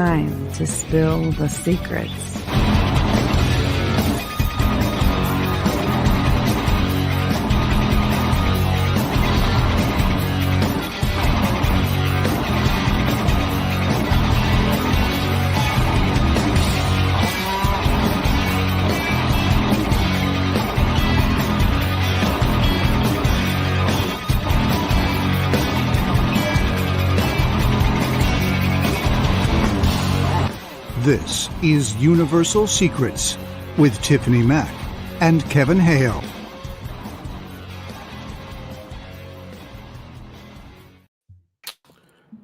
time to spill the secrets. This is Universal Secrets with Tiffany Mack and Kevin Hale.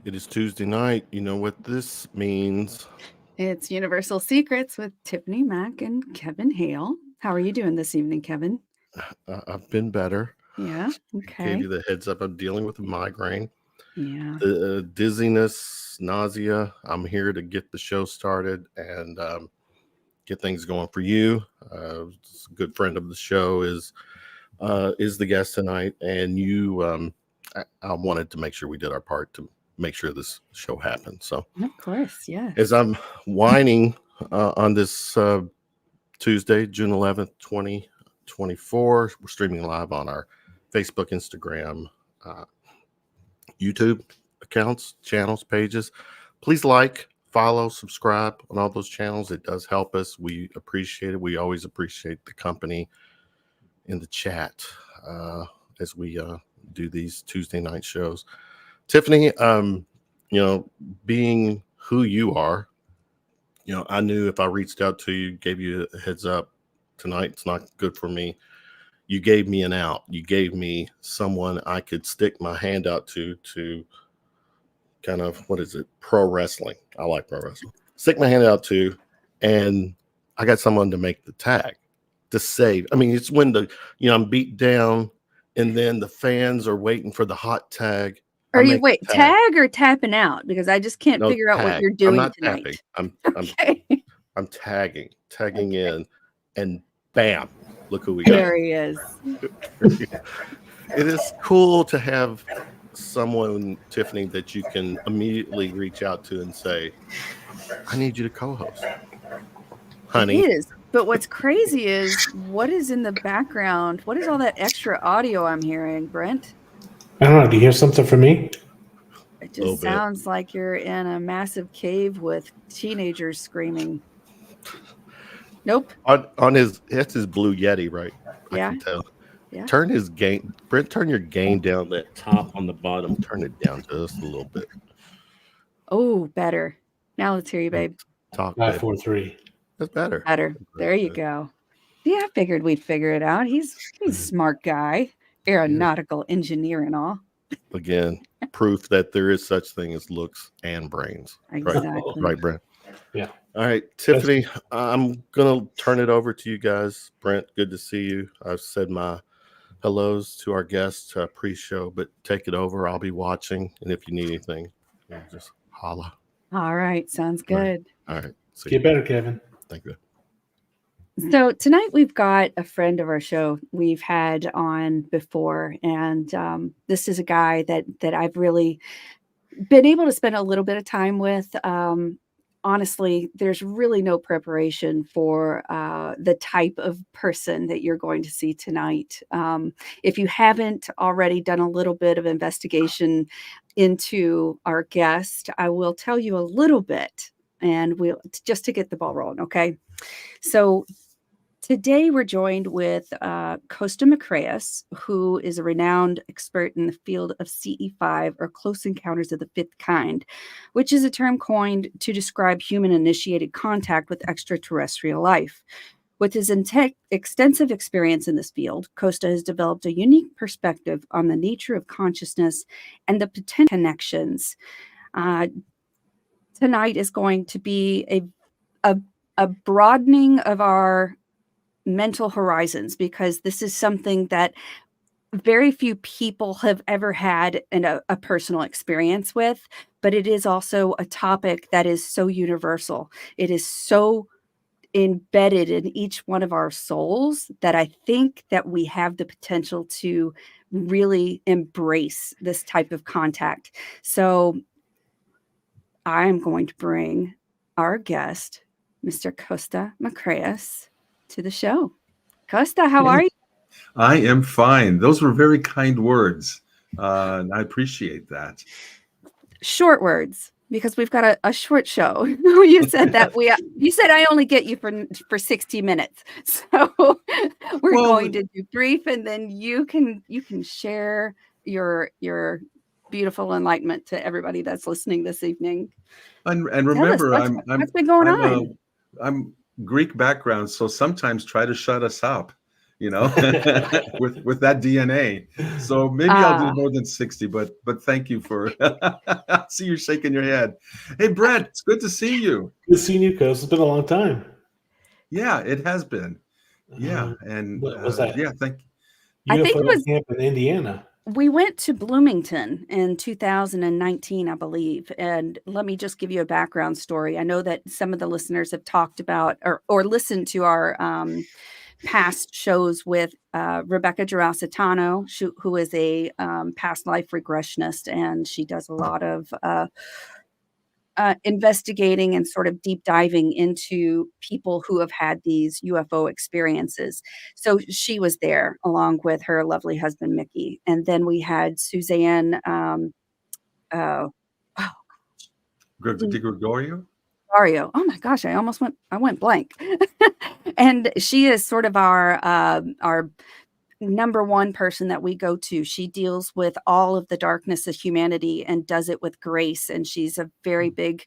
It is Tuesday night. You know what this means. It's Universal Secrets with Tiffany Mack and Kevin Hale. How are you doing this evening, Kevin? I've been better. Yeah, okay. Gave you the heads up. I'm dealing with a migraine. Yeah. Dizziness, nausea. I'm here to get the show started and get things going for you. A good friend of the show is the guest tonight, and you. I wanted to make sure we did our part to make sure this show happened. So, of course, yeah. As I'm whining on this Tuesday, June 11th, 2024, we're streaming live on our Facebook, Instagram, YouTube accounts, channels, pages. Please like, follow, subscribe on all those channels. It does help us. We appreciate it. We always appreciate the company in the chat as we do these Tuesday night shows. Tiffany, being who you are, I knew if I reached out to you, gave you a heads up tonight, it's not good for me. You gave me an out. You gave me someone I could stick my hand out to kind of, pro wrestling. I like pro wrestling. Stick my hand out to, and I got someone to make the tag, to save. I mean, it's when I'm beat down, and then the fans are waiting for the hot tag. Are you tag or tapping out? Because I just can't figure out what you're doing I'm not tonight. Tapping. Okay. I'm tagging in, and bam, look who we got. There he is. It is cool to have someone, Tiffany, that you can immediately reach out to and say, I need you to co-host. Honey. It is. But what's crazy is what is in the background? What is all that extra audio I'm hearing, Brent? I don't know. Do you hear something from me? It just sounds like you're in a massive cave with teenagers screaming. Nope. That's his Blue Yeti, right? Yeah. I can tell. Yeah. Turn his gain, Brent. Turn your gain down. That top on the bottom. Turn it down just a little bit. Oh, better. Now let's hear you, babe. Talk. 543. That's better. Better. There you go. Yeah, I figured we'd figure it out. He's a smart guy, aeronautical engineer and all. Again, proof that there is such thing as looks and brains. Exactly. Right, Brent. Yeah. All right, Tiffany, I'm going to turn it over to you guys. Brent, good to see you. I've said my hellos to our guests pre-show, but take it over. I'll be watching. And if you need anything, just holla. All right. Sounds good. All right. Get better, Kevin. Thank you. So tonight we've got a friend of our show we've had on before. And this is a guy that I've really been able to spend a little bit of time with. Honestly, there's really no preparation for the type of person that you're going to see tonight. If you haven't already done a little bit of investigation into our guest, I will tell you a little bit, and we'll just to get the ball rolling. Okay. So today we're joined with Kosta Makreas, who is a renowned expert in the field of CE-5, or Close Encounters of the Fifth Kind, which is a term coined to describe human-initiated contact with extraterrestrial life. With his extensive experience in this field, Kosta has developed a unique perspective on the nature of consciousness and the potential connections. Tonight is going to be a broadening of our mental horizons, because this is something that very few people have ever had a personal experience with, but it is also a topic that is so universal. It is so embedded in each one of our souls that I think that we have the potential to really embrace this type of contact. So I'm going to bring our guest, Mr. Kosta Makreas, to the show. Kosta, how are you? I am fine. Those were very kind words. And I appreciate that. Short words, because we've got a short show. You said that you said I only get you for 60 minutes. So we're going to do brief, and then you can share your beautiful enlightenment to everybody that's listening this evening. And remember, what's been going on? I'm Greek background, so sometimes try to shut us up, with that DNA. So maybe I'll do more than 60, but thank you for I see you shaking your head. Hey Brent, it's good to see you. Good seeing you, Coast. It's been a long time. Yeah, it has been. Yeah. And what was that? Yeah, thank you. I think it was camp in Indiana. We went to Bloomington in 2019, I believe. And let me just give you a background story. I know that some of the listeners have talked about or listened to our past shows with Rebecca Girasitano, who is a past life regressionist, and she does a lot of investigating and sort of deep diving into people who have had these UFO experiences. So she was there along with her lovely husband, Mickey. And then we had Suzanne, Gregorio? Mario. Oh my gosh, I went blank. And she is sort of our number one person that we go to. She deals with all of the darkness of humanity and does it with grace. And she's a very big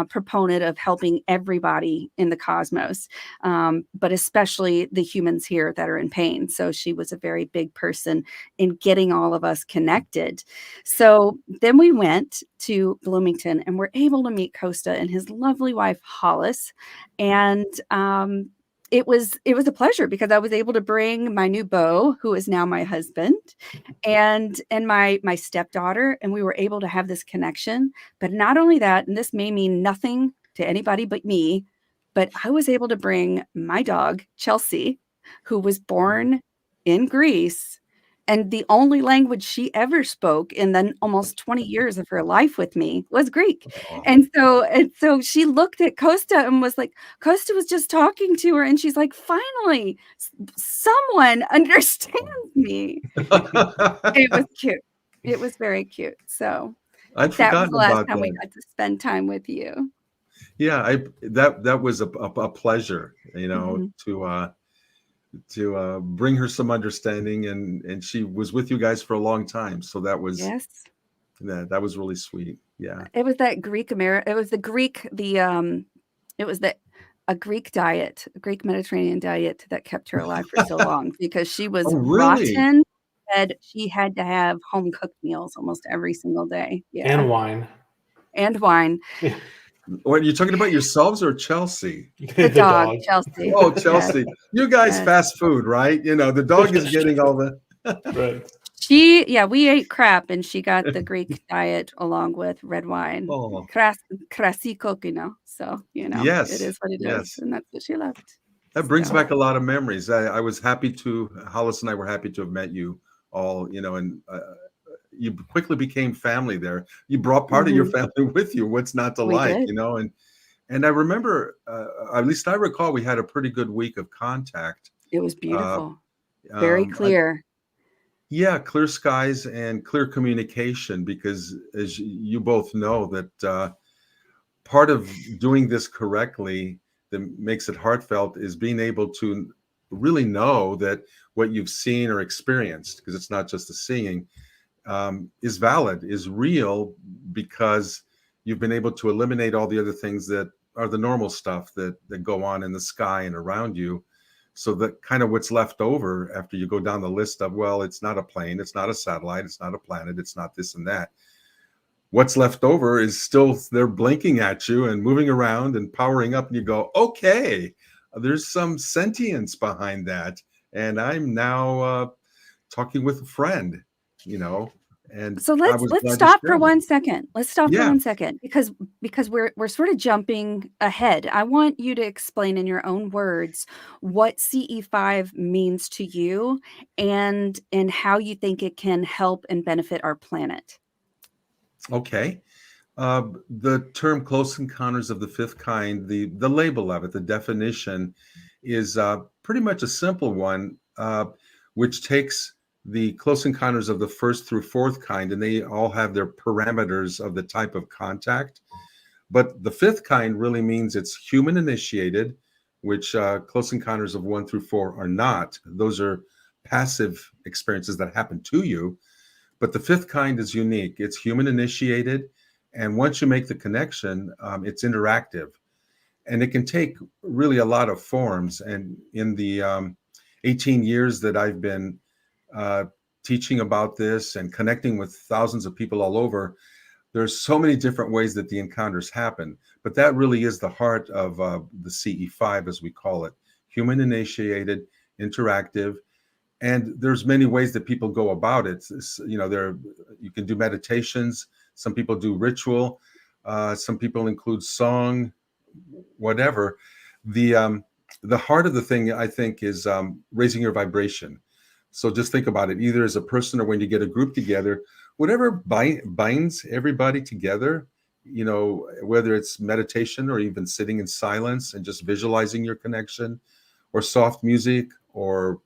proponent of helping everybody in the cosmos, but especially the humans here that are in pain. So she was a very big person in getting all of us connected. So then we went to Bloomington and were able to meet Kosta and his lovely wife, Hollis. And it was a pleasure because I was able to bring my new beau, who is now my husband, and my stepdaughter, and we were able to have this connection. But not only that, and this may mean nothing to anybody but me, but I was able to bring my dog, Chelsea, who was born in Greece, and the only language she ever spoke in the almost 20 years of her life with me was Greek. Oh. And so she looked at Kosta and was like, Kosta was just talking to her, and she's like, finally, someone understands me. It was cute. It was very cute. So I'd that was forgotten the last about time we that. got to spend time with you. Yeah, that was a pleasure, to bring her some understanding, and she was with you guys for a long time, so that was that was really sweet. Yeah, it was that Greek it was the Greek it was a Greek diet, a Greek Mediterranean diet that kept her alive for so long because she was rotten. And she had to have home cooked meals almost every single day. Yeah, and wine. What are you talking about, yourselves or Chelsea? The dog, Chelsea. Oh, Chelsea. Yes. You guys fast food, right? The dog is getting all the right. We ate crap, and she got the Greek diet along with red wine. Oh. Krasi kokino. So, yes. It is what it is. And that's what she loved. That brings back a lot of memories. I was happy Hollis and I were happy to have met you all, and you quickly became family there. You brought part of your family with you. What's not to like, did. And I remember, at least I recall, we had a pretty good week of contact. It was beautiful. Very clear. Clear skies and clear communication, because as you both know that part of doing this correctly that makes it heartfelt is being able to really know that what you've seen or experienced, because it's not just the seeing, is valid, is real, because you've been able to eliminate all the other things that are the normal stuff that go on in the sky and around you. So that kind of what's left over after you go down the list of, well, it's not a plane, it's not a satellite, it's not a planet, it's not this and that. What's left over is still they're blinking at you and moving around and powering up, and you go, okay, there's some sentience behind that. And I'm now talking with a friend, and so let's stop for 1 second. Let's stop for 1 second because we're sort of jumping ahead. I want you to explain in your own words what CE-5 means to you and how you think it can help and benefit our planet. Okay. The term close encounters of the fifth kind, the label of it, the definition is pretty much a simple one, which takes the close encounters of the first through fourth kind, and they all have their parameters of the type of contact. But the fifth kind really means it's human initiated, which close encounters of 1 through 4 are not. Those are passive experiences that happen to you. But the fifth kind is unique. It's human initiated. And once you make the connection, it's interactive. And it can take really a lot of forms. And in the 18 years that I've been teaching about this and connecting with thousands of people all over, there's so many different ways that the encounters happen. But that really is the heart of the CE-5, as we call it. Human initiated, interactive. And there's many ways that people go about it. You can do meditations. Some people do ritual. Some people include song, whatever. The heart of the thing, I think, is raising your vibration. So just think about it, either as a person or when you get a group together, whatever binds everybody together, whether it's meditation or even sitting in silence and just visualizing your connection, or soft music, or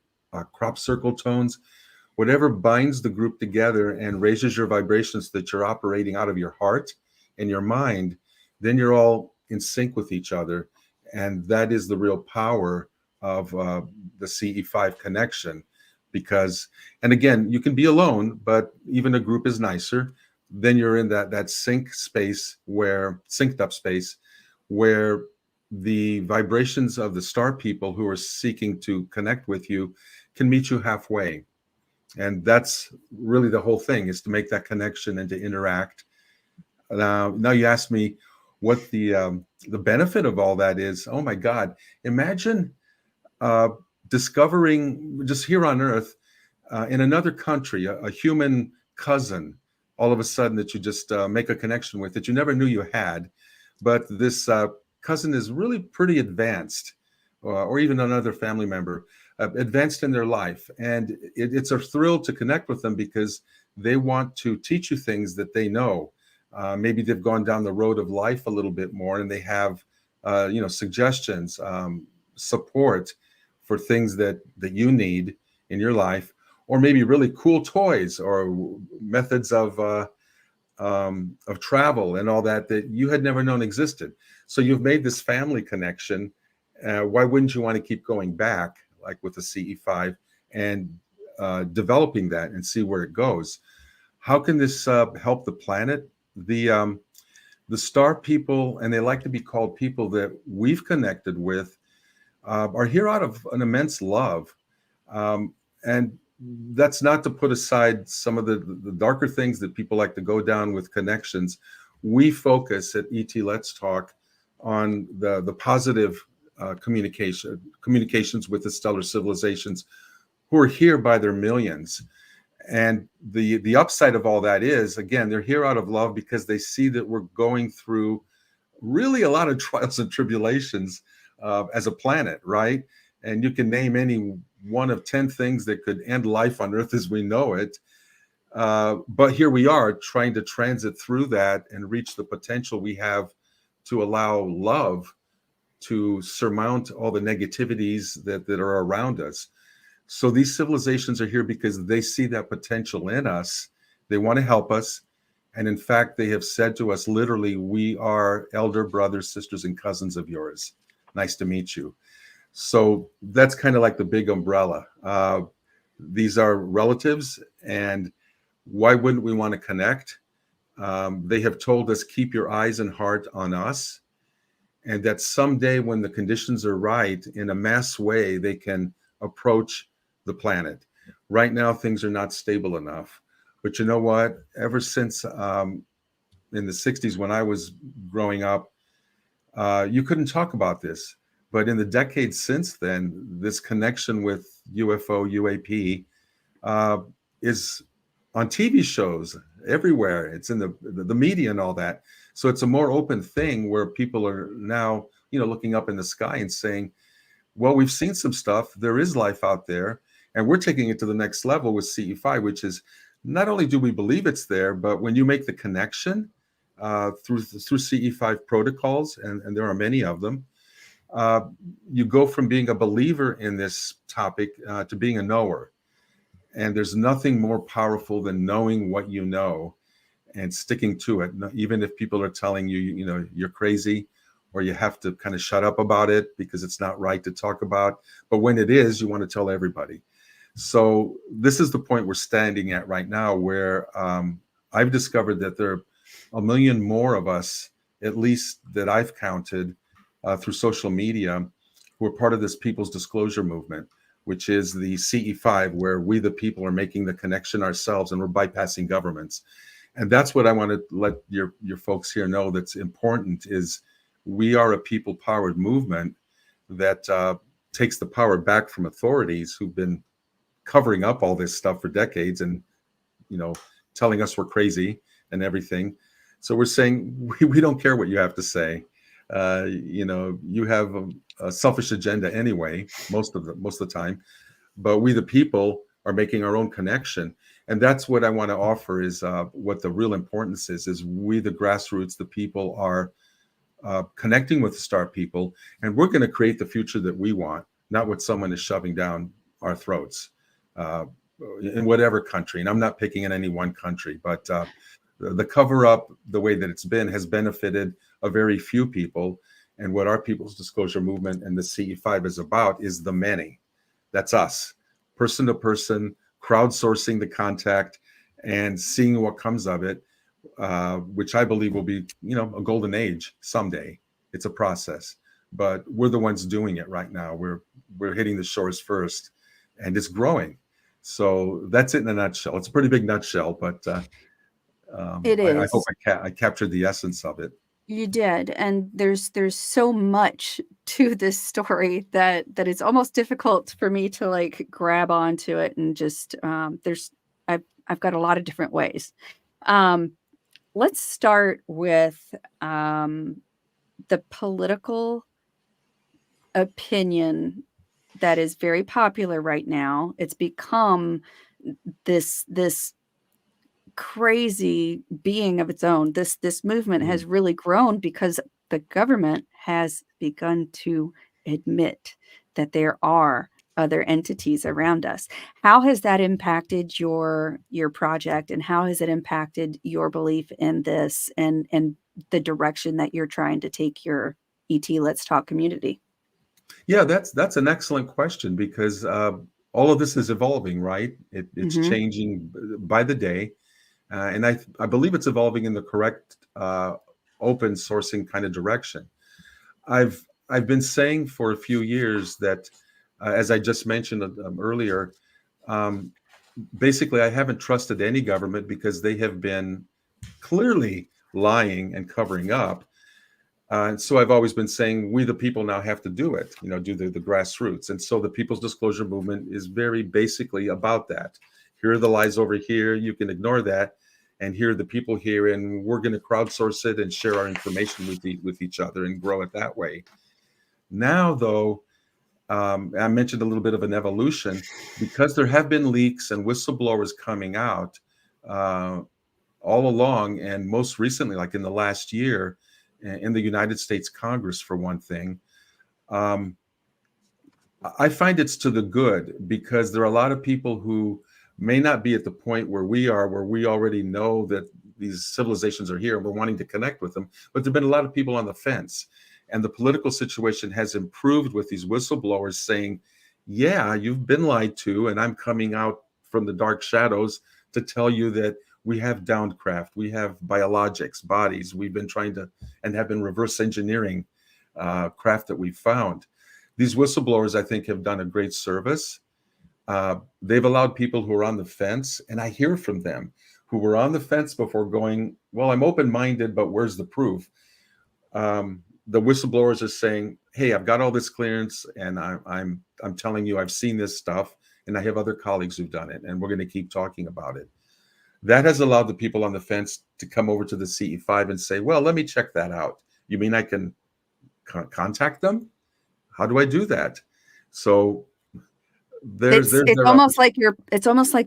crop circle tones, whatever binds the group together and raises your vibrations so that you're operating out of your heart and your mind, then you're all in sync with each other. And that is the real power of the CE-5 connection. Because, and again, you can be alone, but even a group is nicer. Then you're in that synced up space where the vibrations of the star people who are seeking to connect with you can meet you halfway. And that's really the whole thing, is to make that connection and to interact. Now you ask me what the benefit of all that is. Oh my God, imagine discovering just here on Earth, in another country, a human cousin, all of a sudden, that you just make a connection with that you never knew you had. But this cousin is really pretty advanced, or even another family member, advanced in their life. And it's a thrill to connect with them because they want to teach you things that they know. Maybe they've gone down the road of life a little bit more, and they have suggestions, support for things that you need in your life, or maybe really cool toys or methods of travel and all that you had never known existed. So you've made this family connection. Why wouldn't you want to keep going back, like with the CE-5, and developing that and see where it goes? How can this help the planet? The star people, and they like to be called people that we've connected with, are here out of an immense love. And that's not to put aside some of the darker things that people like to go down with connections. We focus at ET Let's Talk on the positive communications with the stellar civilizations who are here by their millions. And the upside of all that is, again, they're here out of love because they see that we're going through really a lot of trials and tribulations as a planet, right? And you can name any one of 10 things that could end life on Earth as we know it. But here we are trying to transit through that and reach the potential we have to allow love to surmount all the negativities that are around us. So these civilizations are here because they see that potential in us. They want to help us. And in fact, they have said to us, literally, we are elder brothers, sisters, and cousins of yours. Nice to meet you. So that's kind of like the big umbrella. These are relatives, and why wouldn't we want to connect? They have told us, keep your eyes and heart on us, and that someday when the conditions are right, in a mass way, they can approach the planet. Right now, things are not stable enough. But you know what? Ever since in the 60s, when I was growing up, you couldn't talk about this. But in the decades since then, this connection with UFO, UAP is on TV shows everywhere. It's in the media and all that. So it's a more open thing where people are now, looking up in the sky and saying, well, we've seen some stuff. There is life out there. And we're taking it to the next level with CE-5, which is not only do we believe it's there, but when you make the connection, through CE-5 protocols, and there are many of them. You go from being a believer in this topic to being a knower. And there's nothing more powerful than knowing what you know and sticking to it. Even if people are telling you, you know, you're crazy, or you have to kind of shut up about it because it's not right to talk about. But when it is, you want to tell everybody. So this is the point we're standing at right now, where I've discovered that there are a million more of us, at least that I've counted through social media, who are part of this people's disclosure movement, which is the CE-5, where we, the people, are making the connection ourselves and we're bypassing governments. And that's what I want to let your folks here know that's important, is we are a people-powered movement that takes the power back from authorities who've been covering up all this stuff for decades and, you know, telling us we're crazy and everything. So we're saying we don't care what you have to say. You know, you have a selfish agenda anyway, most of the time, but we, the people, are making our own connection. And that's what I want to offer, is what the real importance is we, the grassroots, the people, are connecting with the star people, and we're going to create the future that we want, not what someone is shoving down our throats in whatever country. And I'm not picking in any one country, but the cover up, the way that it's been, has benefited a very few people. And what our People's Disclosure Movement and the CE-5 is about is the many. That's us, person to person, crowdsourcing the contact and seeing what comes of it, which I believe will be, you know, a golden age someday. It's a process, but we're the ones doing it right now. We're hitting the shores first, and it's growing. So that's it in a nutshell. It's a pretty big nutshell, but It I is. hope I captured the essence of it. You did, and there's so much to this story that it's almost difficult for me to like grab onto it and just I've got a lot of different ways. Let's start with the political opinion that is very popular right now. It's become this crazy being of its own. This movement has really grown because the government has begun to admit that there are other entities around us. How has that impacted your project, and how has it impacted your belief in this and the direction that you're trying to take your ET Let's Talk community? Yeah, that's an excellent question, because all of this is evolving, right? It's changing by the day. And I believe it's evolving in the correct open sourcing kind of direction. I've been saying for a few years that, as I just mentioned earlier, basically I haven't trusted any government because they have been clearly lying and covering up. And so I've always been saying we, the people, now have to do it, you know, do the grassroots. And so the People's Disclosure Movement is very basically about that. Here are the lies over here. You can ignore that. And here are the people here, and we're going to crowdsource it and share our information with each other and grow it that way. Now, though, I mentioned a little bit of an evolution, because there have been leaks and whistleblowers coming out all along, and most recently, like in the last year, in the United States Congress, for one thing. I find it's to the good, because there are a lot of people who may not be at the point where we are, where we already know that these civilizations are here and we're wanting to connect with them. But there've been a lot of people on the fence, and the political situation has improved with these whistleblowers saying, yeah, you've been lied to, and I'm coming out from the dark shadows to tell you that we have downed craft, we have biologics, bodies. We've been trying to, and have been reverse engineering craft that we've found. These whistleblowers, I think, have done a great service. They've allowed people who are on the fence, and I hear from them, who were on the fence before, going, well, I'm open-minded, but where's the proof? The whistleblowers are saying, hey, I've got all this clearance, and I'm telling you, I've seen this stuff, and I have other colleagues who've done it, and we're going to keep talking about it. That has allowed the people on the fence to come over to the CE-5 and say, well, let me check that out. You mean I can contact them? How do I do that? So there's It's their almost like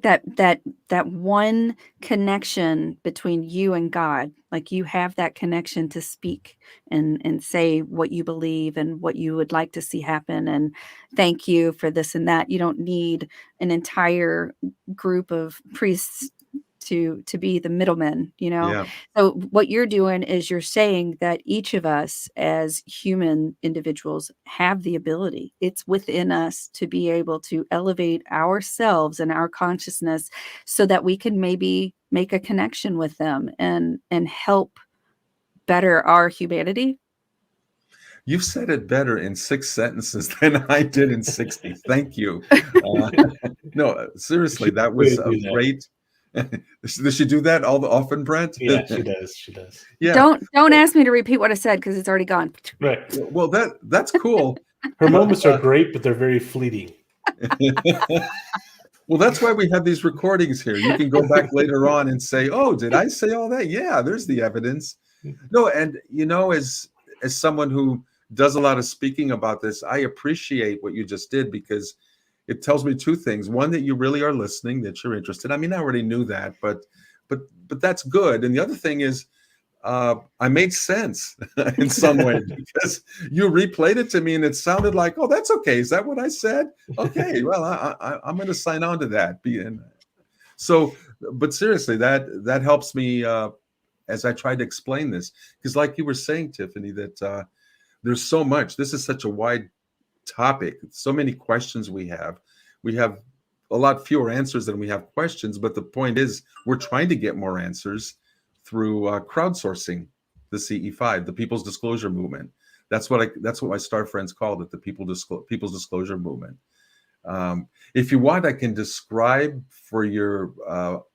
that one connection between you and God. Like you have that connection to speak and say what you believe and what you would like to see happen, and thank you for this and that. You don't need an entire group of priests to be the middleman, you know. yeah. So what you're doing is you're saying that each of us as human individuals have the ability. It's within us to be able to elevate ourselves and our consciousness so that we can maybe make a connection with them and help better our humanity. You've said it better in 6 sentences than I did in 60. Thank you. No, seriously, that was Really a do that. great. Does she do that often, Brent? Yeah, she does. She does. Yeah. Don't ask me to repeat what I said because it's already gone. Right. Well, that's cool. Her moments are great, but they're very fleeting. Well, that's why we have these recordings here. You can go back later on and say, "Oh, did I say all that?" Yeah, there's the evidence. No, and as someone who does a lot of speaking about this, I appreciate what you just did because it tells me two things. One, that you really are listening, that you're interested. I mean, I already knew that, but that's good. And the other thing is, I made sense in some way because you replayed it to me and it sounded like, oh, that's okay. Is that what I said? Okay, well, I'm going to sign on to that. So, but seriously, that helps me as I try to explain this because, like you were saying, Tiffany, that there's so much. This is such a wide topic. So many questions we have. We have a lot fewer answers than we have questions. But the point is, we're trying to get more answers through crowdsourcing the CE-5, the People's Disclosure Movement. That's what my star friends called it, the People's Disclosure Movement. If you want, I can describe for your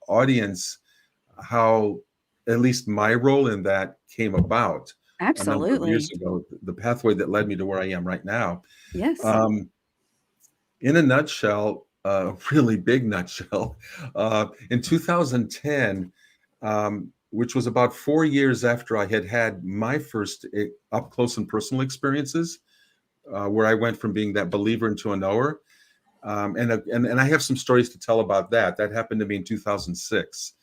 audience how at least my role in that came about a number of Absolutely. years ago, the pathway that led me to where I am right now. Yes. In a nutshell, a really big nutshell, in 2010, which was about 4 years after I had my first up close and personal experiences, where I went from being that believer into a knower. And I have some stories to tell about that. That happened to me in 2006.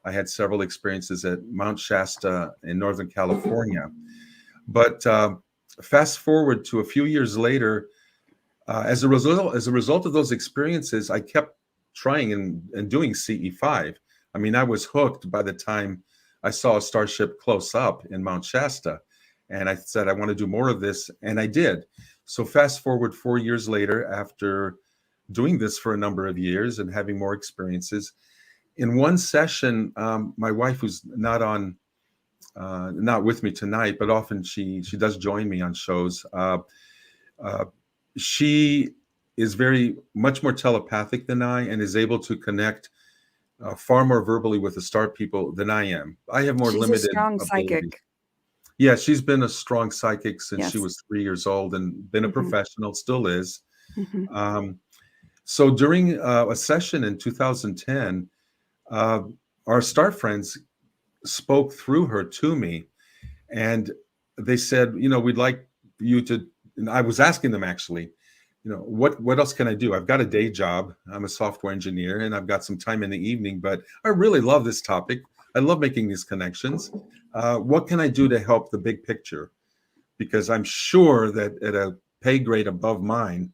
I had several experiences at Mount Shasta in Northern California. But fast forward to a few years later, as a result of those experiences, I kept trying and doing CE-5. I mean, I was hooked by the time I saw a starship close up in Mount Shasta. And I said, I want to do more of this. And I did. So fast forward 4 years later, after doing this for a number of years and having more experiences, in one session, my wife, who's not with me tonight, but often she does join me on shows. She is much more telepathic than I and is able to connect far more verbally with the star people than I am. I have more She's limited a strong ability. psychic. Yeah, she's been a strong psychic since she Yes. was 3 years old and been a professional, still is. Mhm. So during a session in 2010, our star friends spoke through her to me, and they said, we'd like you to. And I was asking them actually, what else can I do? I've got a day job. I'm a software engineer, and I've got some time in the evening. But I really love this topic. I love making these connections. What can I do to help the big picture? Because I'm sure that at a pay grade above mine,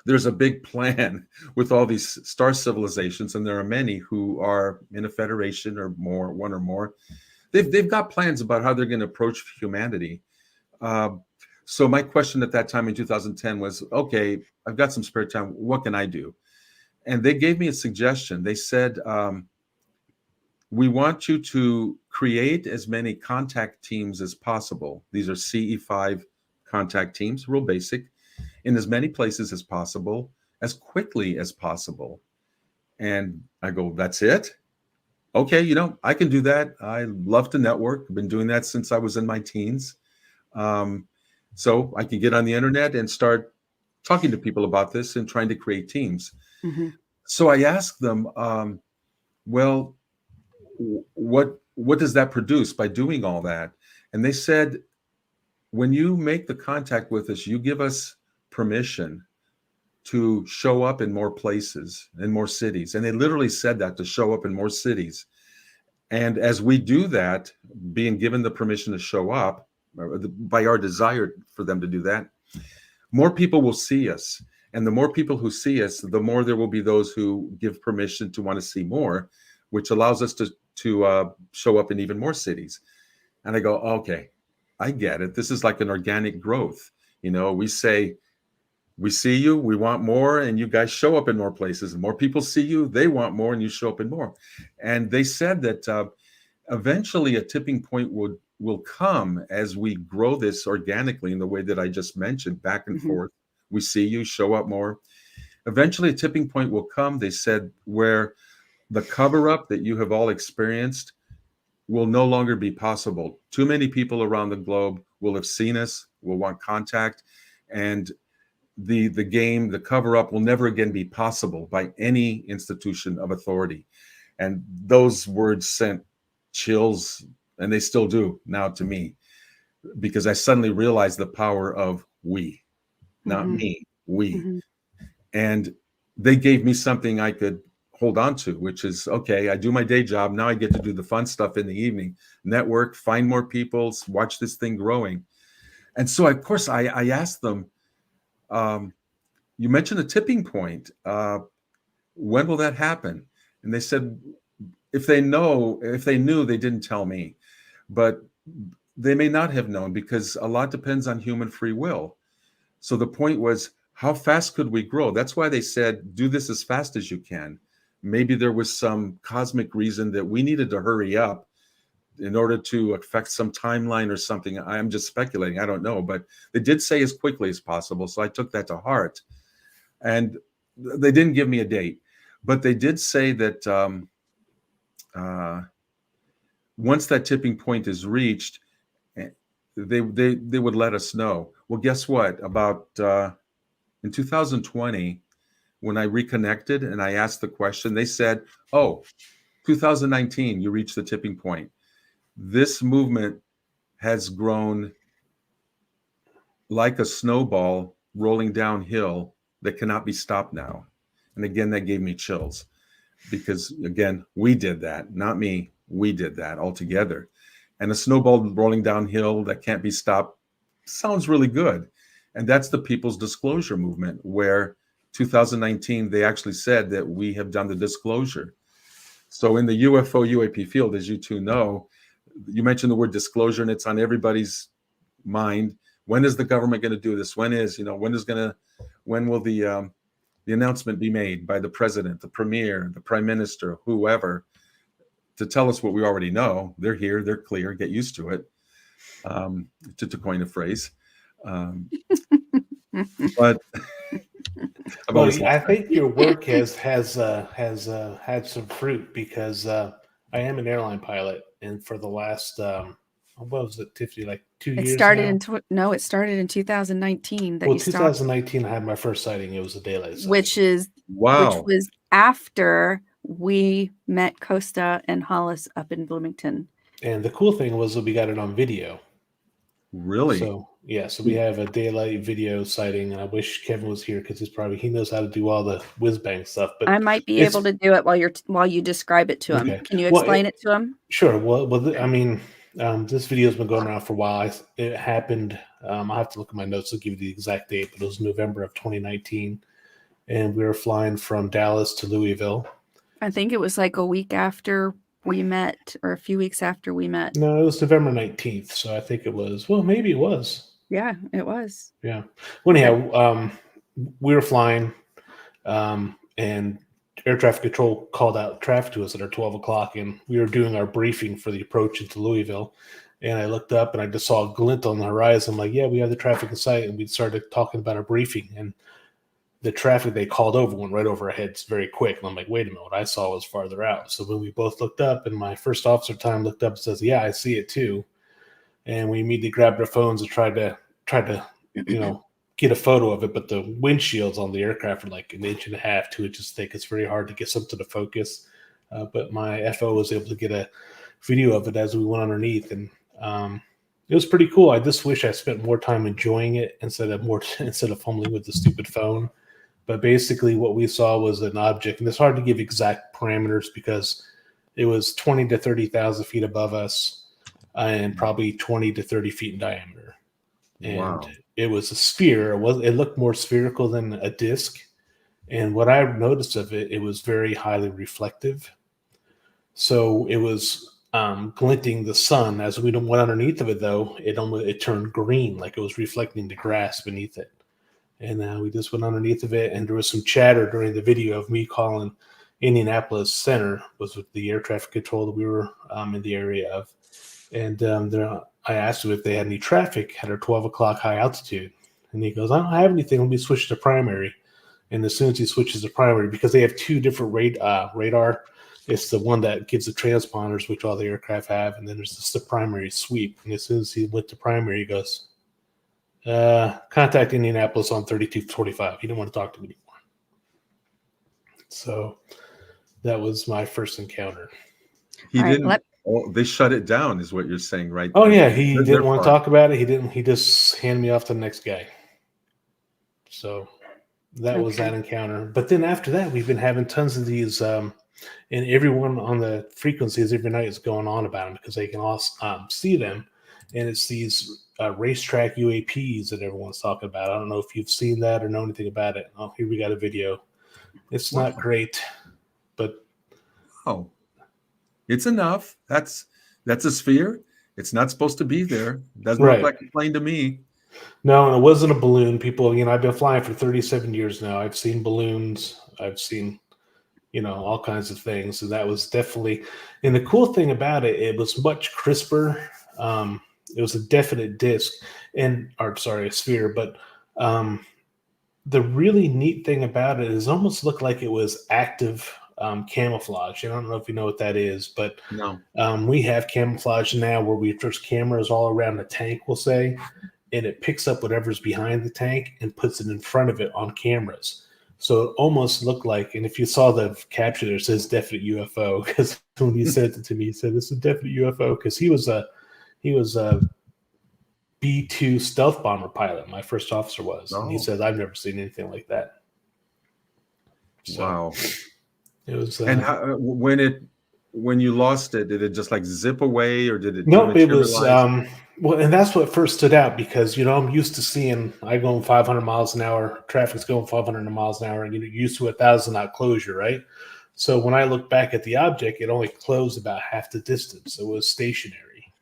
there's a big plan with all these star civilizations, and there are many who are in a federation or more, one or more. They've got plans about how they're going to approach humanity. So my question at that time in 2010 was, okay, I've got some spare time. What can I do? And they gave me a suggestion. They said, we want you to create as many contact teams as possible. These are CE-5 contact teams, real basic, in as many places as possible, as quickly as possible. And I go, that's it? Okay, I can do that. I love to network. I've been doing that since I was in my teens. So I can get on the internet and start talking to people about this and trying to create teams. Mhm. So I asked them, well, what does that produce by doing all that? And they said, when you make the contact with us, you give us permission to show up in more places, in more cities. And they literally said that, to show up in more cities. And as we do that, being given the permission to show up by our desire for them to do that, more people will see us. And the more people who see us, the more there will be those who give permission to want to see more, which allows us to show up in even more cities. And I go, okay, I get it. This is like an organic growth. We say, we see you, we want more, and you guys show up in more places. And more people see you, they want more, and you show up in more. And they said that eventually a tipping point will come as we grow this organically in the way that I just mentioned, back and forth. We see you, show up more. Eventually a tipping point will come, they said, where the cover-up that you have all experienced will no longer be possible. Too many people around the globe will have seen us, will want contact, and the cover-up will never again be possible by any institution of authority. And those words sent chills, and they still do now to me, because I suddenly realized the power of we, not me, we. And they gave me something I could hold on to, which is, okay, I do my day job. Now I get to do the fun stuff in the evening, network, find more people, watch this thing growing. And so, of course, I asked them, you mentioned a tipping point. When will that happen? And they said, if they knew, they didn't tell me. But they may not have known, because a lot depends on human free will. So the point was, how fast could we grow? That's why they said, do this as fast as you can. Maybe there was some cosmic reason that we needed to hurry up in order to affect some timeline or something. I'm just speculating. I don't know. But they did say as quickly as possible. So I took that to heart. And they didn't give me a date. But they did say that once that tipping point is reached, they would let us know. Well, guess what? About in 2020, when I reconnected and I asked the question, they said, oh, 2019, you reached the tipping point. This movement has grown like a snowball rolling downhill that cannot be stopped now. And again, that gave me chills, because again, we did that, not me. We did that all together. And a snowball rolling downhill that can't be stopped sounds really good. And that's the People's Disclosure Movement, where 2019, they actually said that we have done the disclosure. So in the UFO UAP field, as you two know, you mentioned the word disclosure, and it's on everybody's mind. When is the government going to do this? When will the announcement be made by the president, the premier, the prime minister, whoever, to tell us what we already know? They're here, they're clear, get used to it, to coin a phrase. But I think your work has had some fruit, because I am an airline pilot, and for the last what was it, Tiffany, like 2 years? It started it started in 2019. Well, 2019, I had my first sighting. It was a daylight sighting, which was after we met Kosta and Hollis up in Bloomington. And the cool thing was that we got it on video. Really? So yeah, so we have a daylight video sighting, and I wish Kevin was here, because he knows how to do all the whiz bang stuff. But I might be able to do it while you describe it to him. Okay. Can you explain it to him? Sure. Well, I mean, this video has been going around for a while. It happened. I'll have to look at my notes to give you the exact date, but it was November of 2019, and we were flying from Dallas to Louisville. I think it was like a week after we met, or a few weeks after we met. No, it was November 19th. So I think it was, well, maybe it was. Yeah, it was. Yeah. Well, anyhow, we were flying, and air traffic control called out traffic to us at our 12 o'clock, and we were doing our briefing for the approach into Louisville. And I looked up and I just saw a glint on the horizon. I'm like, yeah, we have the traffic in sight. And we started talking about our briefing, and the traffic they called over went right over our heads very quick. And I'm like, wait a minute, what I saw was farther out. So when we both looked up, and my first officer time looked up and says, yeah, I see it too. And we immediately grabbed our phones and tried to get a photo of it. But the windshields on the aircraft are like 1.5 inches, 2 inches thick. It's very hard to get something to focus. But my FO was able to get a video of it as we went underneath. And it was pretty cool. I just wish I spent more time enjoying it instead of fumbling with the stupid phone. But basically what we saw was an object, and it's hard to give exact parameters because it was 20 to 30,000 feet above us and probably 20 to 30 feet in diameter. And Wow. it was a sphere. It looked more spherical than a disc. And what I noticed of it, it was very highly reflective. So it was glinting the sun. As we went underneath of it, though, it turned green, like it was reflecting the grass beneath it. And we just went underneath of it, and there was some chatter during the video of me calling Indianapolis Center, was with the air traffic control that we were in the area of. And I asked him if they had any traffic at our 12 o'clock high altitude. And he goes, I don't have anything. Let me switch to primary. And as soon as he switches to primary, because they have two different radar, it's the one that gives the transponders, which all the aircraft have, and then there's just the primary sweep. And as soon as he went to primary, he goes, contact Indianapolis on 3245. He didn't want to talk to me anymore. So that was my first encounter. He didn't. They shut it down, is what you're saying, right? Oh yeah, he didn't want to talk about it. He didn't. He just handed me off to the next guy. So that was that encounter. But then after that, we've been having tons of these, and everyone on the frequencies every night is going on about them because they can all see them. And it's these racetrack UAPs that everyone's talking about. I don't know if you've seen that or know anything about it. Oh, here we got a video. It's not great, but it's enough. That's a sphere. It's not supposed to be there. Doesn't look like a plane to me. No, and it wasn't a balloon. People, I've been flying for 37 years now. I've seen balloons. I've seen, all kinds of things. And that was definitely, and the cool thing about it, it was much crisper. It was a definite disc a sphere. But the really neat thing about it is it almost looked like it was active camouflage. I don't know if you know what that is, but no. We have camouflage now where there's cameras all around the tank, we'll say, and it picks up whatever's behind the tank and puts it in front of it on cameras. So it almost looked like, and if you saw the capture there, it says definite UFO, because when he sent it to me, he said, this is a definite UFO, because he was a B-2 stealth bomber pilot. My first officer was. And he said, I've never seen anything like that. So wow. It was. And how, when you lost it, did it just like zip away, or did it? Nope, it was. Well, and that's what first stood out because I'm used to seeing I going 500 miles an hour, traffic's going 500 miles an hour, and you're used to 1,000 knot closure, right? So when I look back at the object, it only closed about half the distance. It was stationary.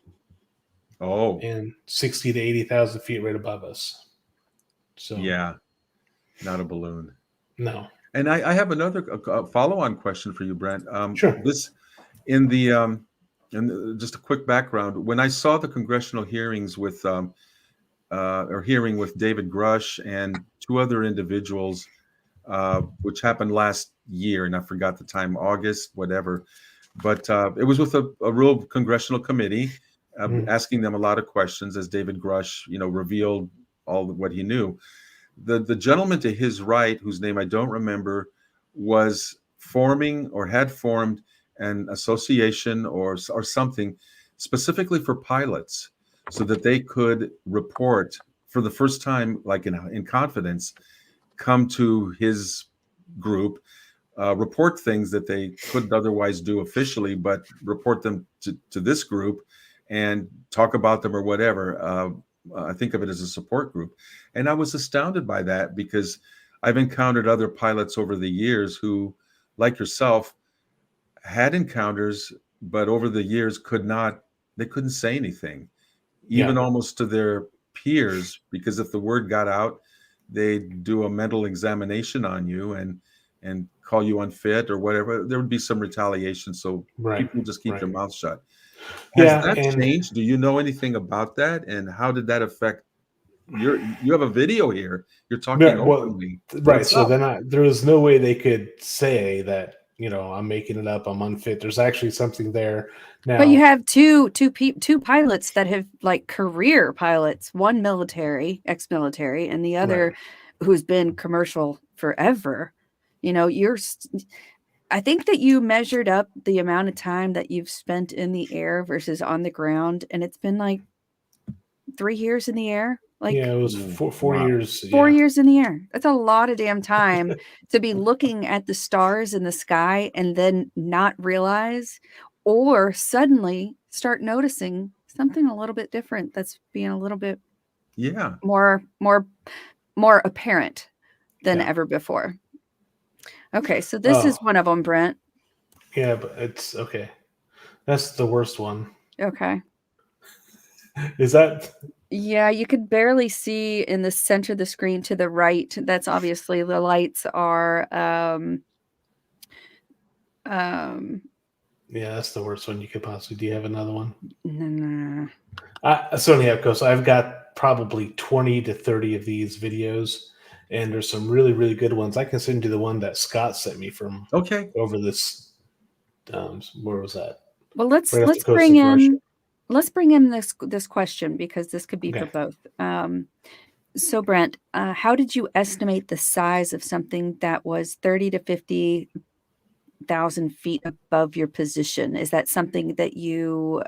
Oh, and 60 to 80,000 feet right above us. So yeah, not a balloon. No. And I have another follow-on question for you, Brent. Sure. This in the and just a quick background. When I saw the congressional hearings with hearing with David Grush and two other individuals, which happened last year, and I forgot the time, August, whatever. But it was with a real congressional committee, asking them a lot of questions as David Grush, revealed all what he knew. The gentleman to his right, whose name I don't remember, was forming or had formed an association or something specifically for pilots, so that they could report for the first time, like in confidence, come to his group, report things that they couldn't otherwise do officially, but report them to this group and talk about them or whatever. I think of it as a support group. And I was astounded by that because I've encountered other pilots over the years who, like yourself, had encounters, but over the years they couldn't say anything, even almost to their peers, because if the word got out, they'd do a mental examination on you and call you unfit or whatever. There would be some retaliation. So people just keep their mouth shut. Has that changed? Do you know anything about that? And how did that affect you have a video here. You're talking openly. Right. So then there was no way they could say that, I'm making it up, I'm unfit. There's actually something there now. But you have two pilots that have career pilots, one military, ex-military, and the other who's been commercial forever. I think that you measured up the amount of time that you've spent in the air versus on the ground, and it's been 3 years in the air. Like Yeah, it was four Wow. years. 4 years in the air. That's a lot of damn time to be looking at the stars in the sky and then not realize, or suddenly start noticing something a little bit different that's being a little bit Yeah. more apparent than Yeah. ever before. Okay, so this is one of them, Brent. Yeah, but it's okay. That's the worst one. Okay. Is that? Yeah, you could barely see in the center of the screen to the right. That's obviously the lights are Yeah, that's the worst one you could possibly. Do you have another one? no. So anyhow, so I've got probably 20 to 30 of these videos, and there's some really, really good ones. I can send you the one that Scott sent me from Okay. over this. Where was that? Well, let's Right off the coast bring of Russia. in this question, because this could be for Okay. both. So Brent, how did you estimate the size of something that was 30 to 50,000 feet above your position? Is that something that you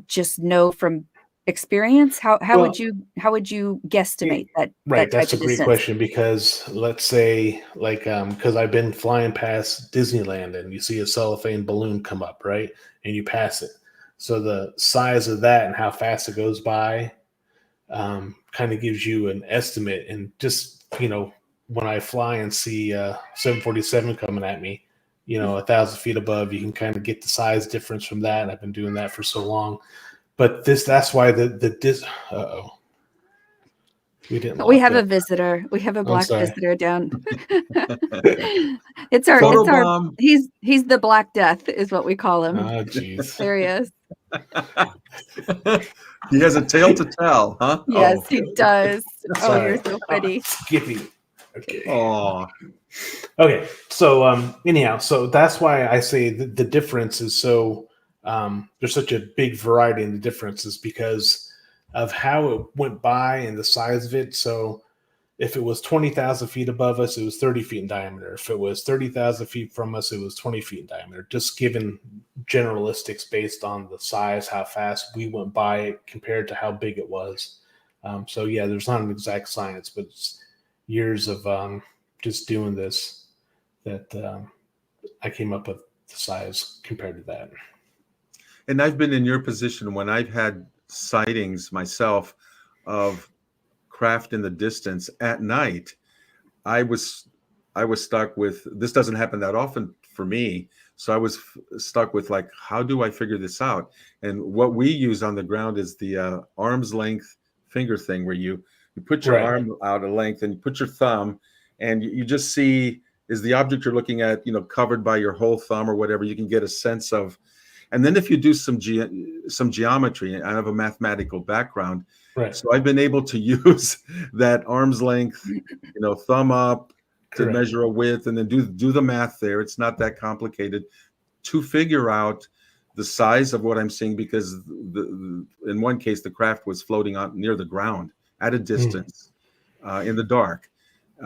just know from experience? How Well, would you guesstimate that right, type that's a of great distance? question, because let's say, like, because I've been flying past Disneyland and you see a cellophane balloon come up, right, and you pass it. So the size of that and how fast it goes by kind of gives you an estimate. And just, when I fly and see 747 coming at me, 1,000 feet above, you can kind of get the size difference from that. And I've been doing that for so long. But that's why uh-oh. We didn't We lock have a up. visitor. We have a I'm black sorry. visitor down. Photobomb. He's the Black Death is what we call him. Oh, jeez. There he is. He has a tale to tell, huh? Yes, he does. Oh, you're Sorry. so pretty. Skippy. Okay. Oh. Okay. So anyhow, so that's why I say the difference is so there's such a big variety in the differences because of how it went by and the size of it. So if it was 20,000 feet above us, it was 30 feet in diameter. If it was 30,000 feet from us, it was 20 feet in diameter. Just given generalistics based on the size, how fast we went by it compared to how big it was. So yeah, there's not an exact science, but it's years of just doing this that I came up with the size compared to that. And I've been in your position when I've had sightings myself of craft in the distance at night. I was stuck with, this doesn't happen that often for me, so I was stuck with, like, how do I figure this out? And what we use on the ground is the arm's length finger thing, where you put your arm out a length and you put your thumb, and you just see, is the object you're looking at covered by your whole thumb or whatever. You can get a sense of. And then if you do some geometry, I have a mathematical background, Right. so I've been able to use that arm's length, thumb up to measure a width, and then do the math there. It's not that complicated to figure out the size of what I'm seeing, because in one case the craft was floating on near the ground at a distance in the dark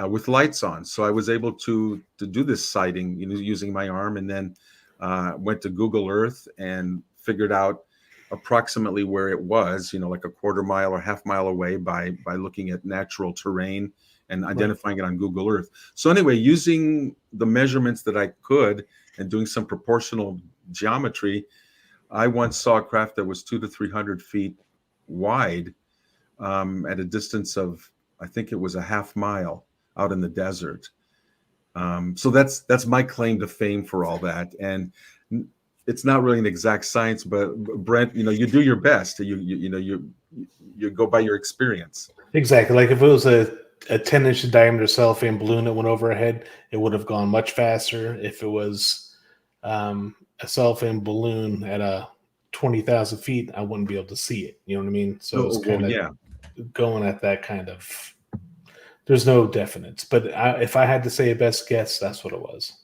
with lights on. So I was able to do this sighting using my arm, and then went to Google Earth and figured out approximately where it was, like a quarter mile or half mile away by looking at natural terrain and identifying it on Google Earth. So anyway, using the measurements that I could and doing some proportional geometry, I once saw a craft that was 200 to 300 feet wide at a distance of, I think it was a half mile out in the desert. So that's my claim to fame for all that. And it's not really an exact science, but Brent, you do your best. You go by your experience. Exactly. Like if it was a 10-inch diameter cellophane balloon that went over our head, it would have gone much faster. If it was a cellophane balloon at a 20,000 feet, I wouldn't be able to see it. You know what I mean? So it's kind of going at that kind of. There's no definites, but if I had to say a best guess, that's what it was.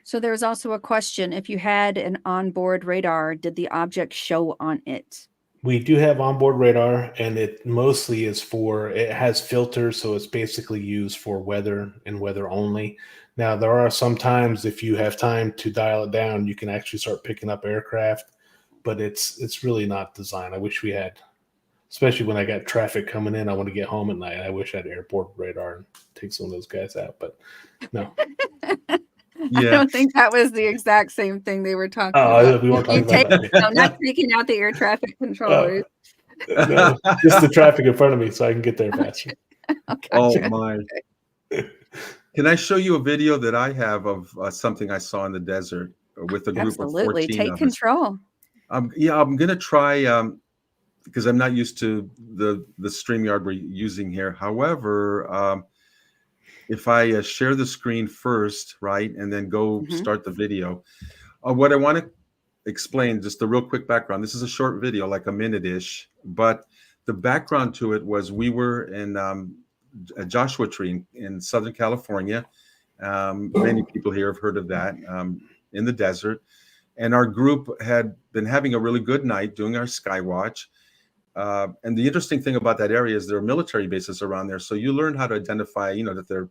So there's also a question: if you had an onboard radar, did the object show on it? We do have onboard radar, and it mostly is it has filters, so it's basically used for weather and weather only. Now, there are some times if you have time to dial it down, you can actually start picking up aircraft, but it's really not designed. I wish we had especially when I got traffic coming in. I want to get home at night. I wish I had airport radar and take some of those guys out, but no. I Yeah. don't think that was the exact same thing they were talking Oh, about. we weren't talking You about that. no, not taking out the air traffic controllers. No, just the traffic in front of me so I can get there faster. Oh Gotcha. my. Can I show you a video that I have of something I saw in the desert with a group Absolutely. of 14 Take of us? control. Yeah, I'm gonna try because I'm not used to the StreamYard we're using here. However, if I share the screen first, right, and then go start the video, what I want to explain, just a real quick background. This is a short video, like a minute-ish, but the background to it was we were in a Joshua Tree in Southern California. Many people here have heard of that, in the desert. And our group had been having a really good night doing our sky watch. And the interesting thing about that area is there are military bases around there. So you learn how to identify, that they're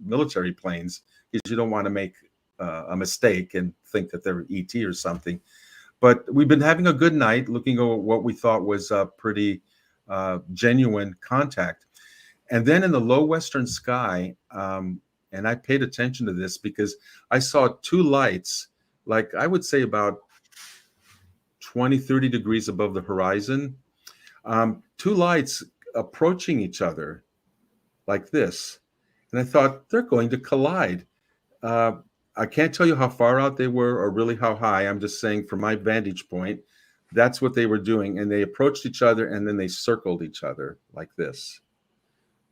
military planes, because you don't want to make a mistake and think that they're ET or something. But we've been having a good night looking at what we thought was a pretty genuine contact. And then in the low western sky, and I paid attention to this because I saw two lights, like I would say about 20, 30 degrees above the horizon, two lights approaching each other like this. And I thought, they're going to collide. I can't tell you how far out they were or really how high. I'm just saying from my vantage point, that's what they were doing. And they approached each other and then they circled each other like this.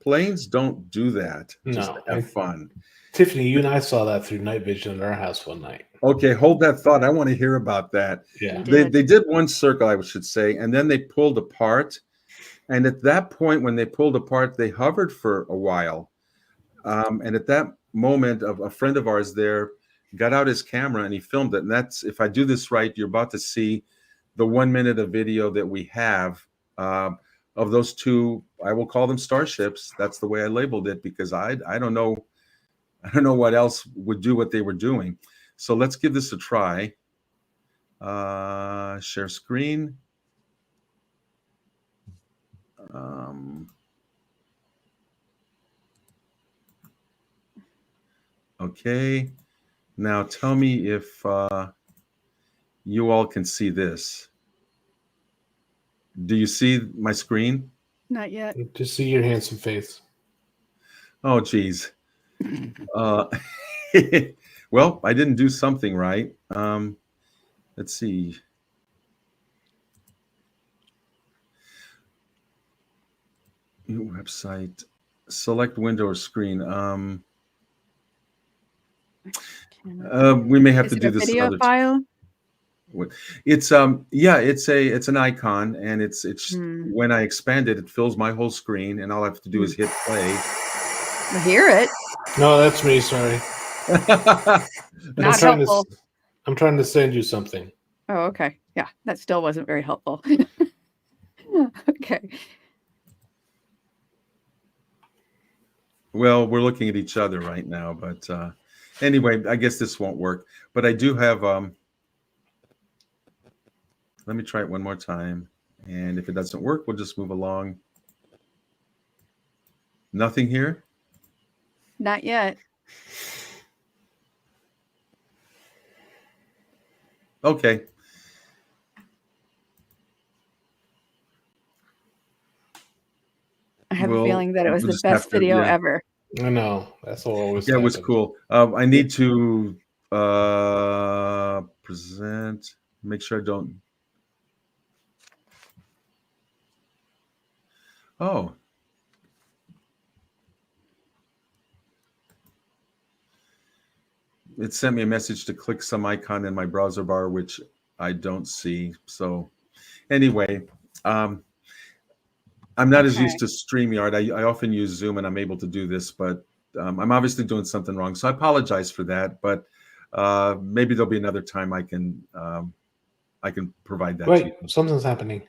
Planes don't do that just to have fun. Tiffany, you and I saw that through night vision at our house one night. Okay, hold that thought. I want to hear about that. Yeah. They did one circle, I should say, and then they pulled apart. And at that point, when they pulled apart, they hovered for a while. And at that moment, a friend of ours there got out his camera and he filmed it. And that's, if I do this right, you're about to see the 1 minute of video that we have of those two. I will call them starships. That's the way I labeled it, because I don't know what else would do what they were doing. So let's give this a try. Share screen. Okay. Now tell me if you all can see this. Do you see my screen? Not yet. Just see your handsome face. Oh, geez. Well, I didn't do something right. Let's see. New website. Select window or screen. We may have to do this video another file. It's it's an icon, and it's when I expand it, it fills my whole screen, and all I have to do is hit play. I hear it. No, that's me. Sorry. Not helpful. I'm trying to send you something. Oh, okay. Yeah, that still wasn't very helpful. Okay. Well, we're looking at each other right now, but anyway, I guess this won't work. But I do have. Let me try it one more time, and if it doesn't work, we'll just move along. Nothing here? Not yet. Okay. I have a feeling that it was the best video ever. I know. That's what always. Yeah, it was cool. I need to present. Make sure I don't. Oh. It sent me a message to click some icon in my browser bar, which I don't see. So anyway, I'm not as used to StreamYard. I often use Zoom and I'm able to do this, but I'm obviously doing something wrong. So I apologize for that, but maybe there'll be another time I can provide that. Wait, something's happening.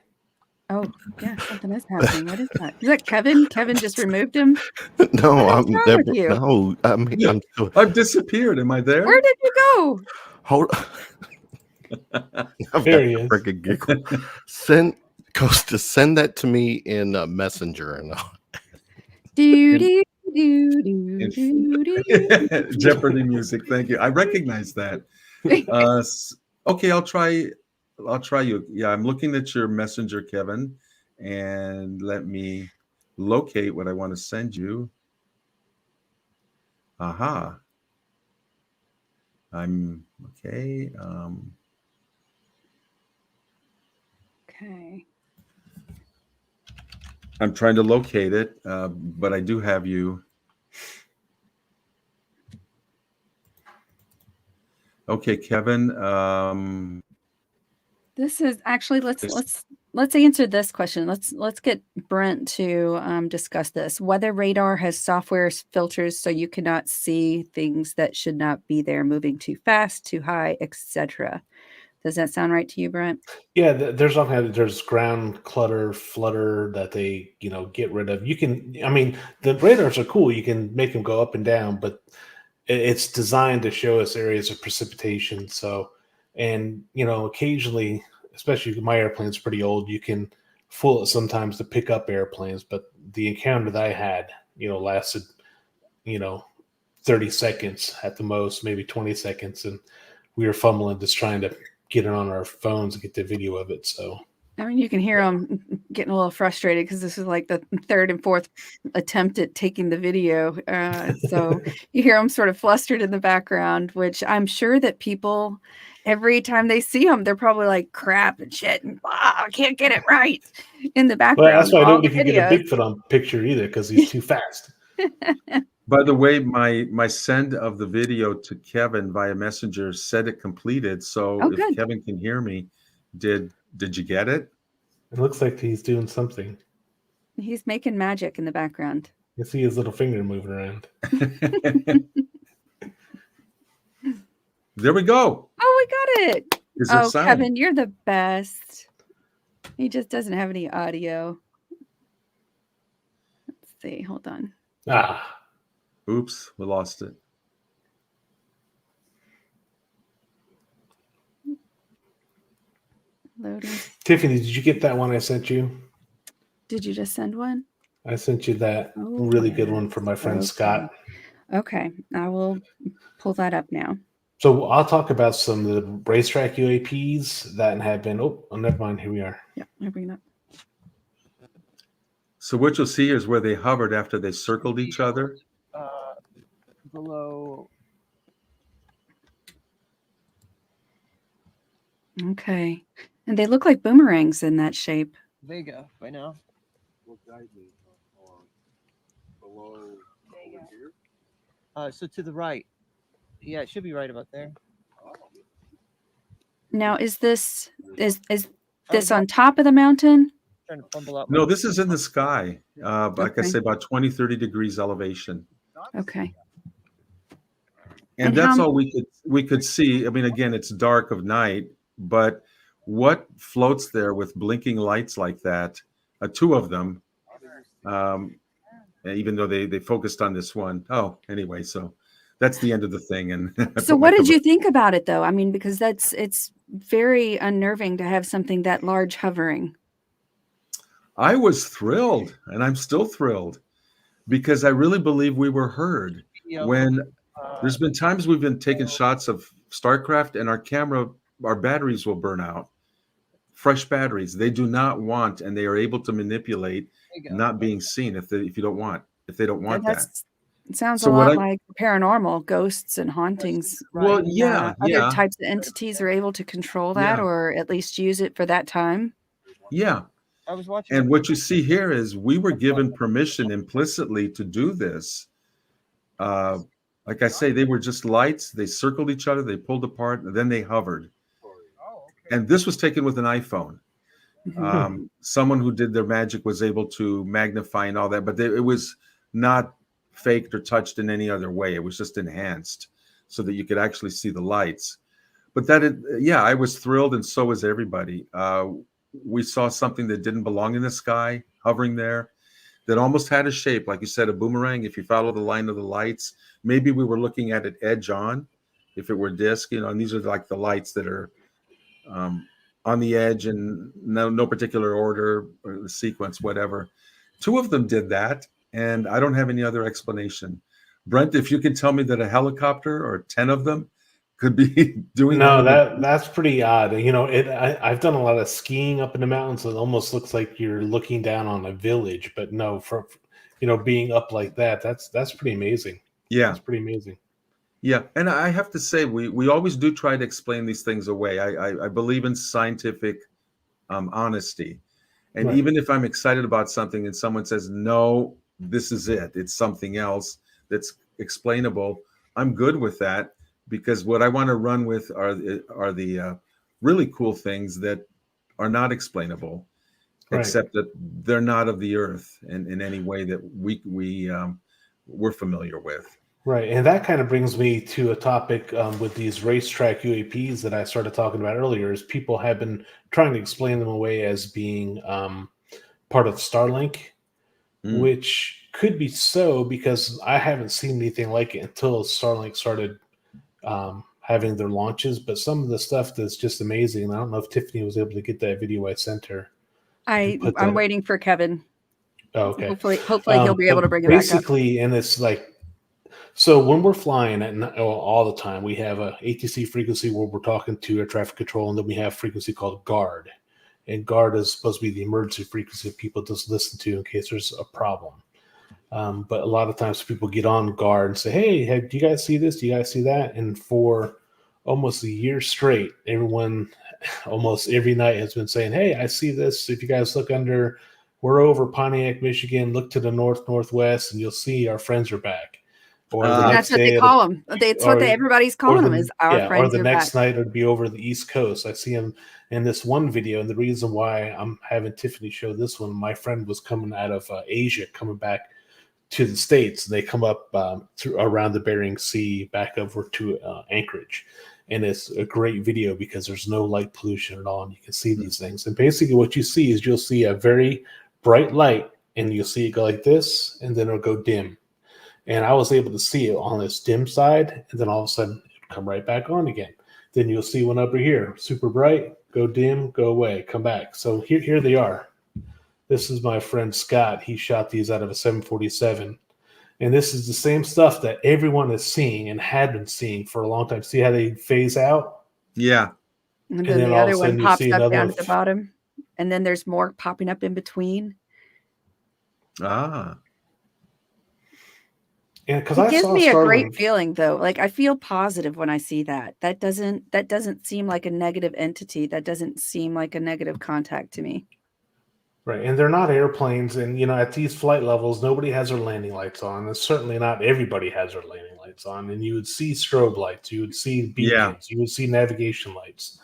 Oh, yeah, something is happening. What is that? Is that Kevin? Kevin just removed him? No, I'm wrong with you? No, I'm still. I've disappeared. Am I there? Where did you go? Hold. There he is. Freaking giggle. Send Kosta, send that to me in Messenger, and Do, do, do, do, do, do. Jeopardy music. Thank you. I recognize that. Okay, I'll try. I'll try you. Yeah, I'm looking at your messenger, Kevin, and let me locate what I want to send you. Aha. I'm okay. Okay. I'm trying to locate it, but I do have you. Okay, Kevin. This is actually let's answer this question. Let's get Brent to discuss this. Weather radar has software filters so you cannot see things that should not be there, moving too fast, too high, etc. Does that sound right to you, Brent? Yeah, there's all kind of there's ground clutter, flutter that they get rid of. You can, I mean, the radars are cool. You can make them go up and down, but it's designed to show us areas of precipitation. So, and occasionally, especially if my airplane's pretty old, you can fool it sometimes to pick up airplanes. But the encounter that I had, lasted, 30 seconds at the most, maybe 20 seconds, and we were fumbling just trying to get it on our phones and get the video of it. So, I mean, you can hear them getting a little frustrated because this is like the third and fourth attempt at taking the video. So you hear them sort of flustered in the background, which I'm sure that people, every time they see them, they're probably like crap and shit and I can't get it right in the background. well, that's why all nobody the can get a videos. Bigfoot on picture either because he's too fast. By the way, my send of the video to Kevin via Messenger said it completed. So Oh, if good. Kevin can hear me, did you get it? It looks like he's doing something. He's making magic in the background. You see his little finger moving around. There we go. Oh, we got it. Is there Oh, sound? Kevin, you're the best. He just doesn't have any audio. Let's see. Hold on. Oops, we lost it. Loading. Tiffany, did you get that one I sent you? Did you just send one? I sent you that Oh, really good one from my friend okay. Scott. Okay, I will pull that up now. So I'll talk about some of the racetrack UAPs that have been. Oh, never mind. Here we are. Yeah, I'll bring it up. So what you'll see here is where they hovered after they circled each other. Below. Okay, and they look like boomerangs in that shape. Vega right now. Below Vega. So to the right. Yeah, it should be right about there. Now, is this on top of the mountain? Trying to fumble out. No, this is in the sky. Like I Okay. say, about 20, 30 degrees elevation. Okay. And And that's how- all we could see. I mean, again, it's dark of night, but what floats there with blinking lights like that? Two of them, even though they focused on this one. Oh, anyway, so that's the end of the thing. And So, what did you think about it, though? I mean, because it's very unnerving to have something that large hovering. I was thrilled, and I'm still thrilled, because I really believe we were heard. When there's been times we've been taking shots of StarCraft, and our batteries will burn out. Fresh batteries. They do not want, and they are able to manipulate not being seen if they don't want that. It sounds So a what lot I- like paranormal ghosts and hauntings. Well, And, yeah. other types of entities are able to control that, Yeah. or at least use it for that time. Yeah. I was watching. And what you see here is we were given permission implicitly to do this. Like I say, they were just lights. They circled each other. They pulled apart, and then they hovered. And this was taken with an iPhone. Someone who did their magic was able to magnify and all that, but it was not faked or touched in any other way. It was just enhanced so that you could actually see the lights. But I was thrilled, and so was everybody. We saw something that didn't belong in the sky, hovering there, that almost had a shape, like you said, a boomerang. If you follow the line of the lights, maybe we were looking at it edge on, if it were disc, and these are like the lights that are on the edge and no particular order or sequence, whatever. Two of them did that, and I don't have any other explanation. Brent, if you could tell me that a helicopter or 10 of them could be doing No, that. that's pretty odd. I've done a lot of skiing up in the mountains. So it almost looks like you're looking down on a village, but no, being up like that, that's pretty amazing. Yeah. That's pretty amazing. Yeah, and I have to say, we always do try to explain these things away. I believe in scientific honesty, and Right. even if I'm excited about something and someone says, "No, this is it. It's something else that's explainable," I'm good with that, because what I want to run with are the really cool things that are not explainable, Right. except that they're not of the earth in any way that we're familiar with. Right, and that kind of brings me to a topic with these racetrack UAPs that I started talking about earlier. Is people have been trying to explain them away as being part of Starlink, Mm. which could be so, because I haven't seen anything like it until Starlink started having their launches. But some of the stuff that's just amazing. And I don't know if Tiffany was able to get that video I sent her. I'm waiting for Kevin. Oh, okay. Hopefully he'll be able to bring it back up. Basically, and it's like, so when we're flying at night, all the time, we have a ATC frequency where we're talking to air traffic control, and then we have a frequency called GUARD. And GUARD is supposed to be the emergency frequency people just listen to in case there's a problem. But a lot of times people get on GUARD and say, "Hey, do you guys see this? Do you guys see that?" And for almost a year straight, everyone almost every night has been saying, "Hey, I see this. If you guys look under, we're over Pontiac, Michigan, look to the northwest, and you'll see our friends are back." Or the next That's what day, they call them. That's what everybody's calling them, is our friends or the are next back. night it would be over the East Coast. I see him in this one video, and the reason why I'm having Tiffany show this one, my friend was coming out of Asia, coming back to the States. They come up around the Bering Sea, back over to Anchorage. And it's a great video because there's no light pollution at all, and you can see these things. And basically what you see is you'll see a very bright light, and you'll see it go like this, and then it'll go dim. And I was able to see it on this dim side, and then all of a sudden it'll come right back on again. Then you'll see one over here, super bright, go dim, go away, come back. So here they are. This is my friend Scott. He shot these out of a 747. And this is the same stuff that everyone is seeing and had been seeing for a long time. See how they phase out? Yeah. And then the other one pops up down at the bottom. And then there's more popping up in between. Ah. It gives me a great feeling, though. Like, I feel positive when I see that. That doesn't seem like a negative entity. That doesn't seem like a negative contact to me. Right, and they're not airplanes, and at these flight levels, nobody has their landing lights on, and certainly not everybody has their landing lights on. And you would see strobe lights, you would see beacons, you would see navigation lights,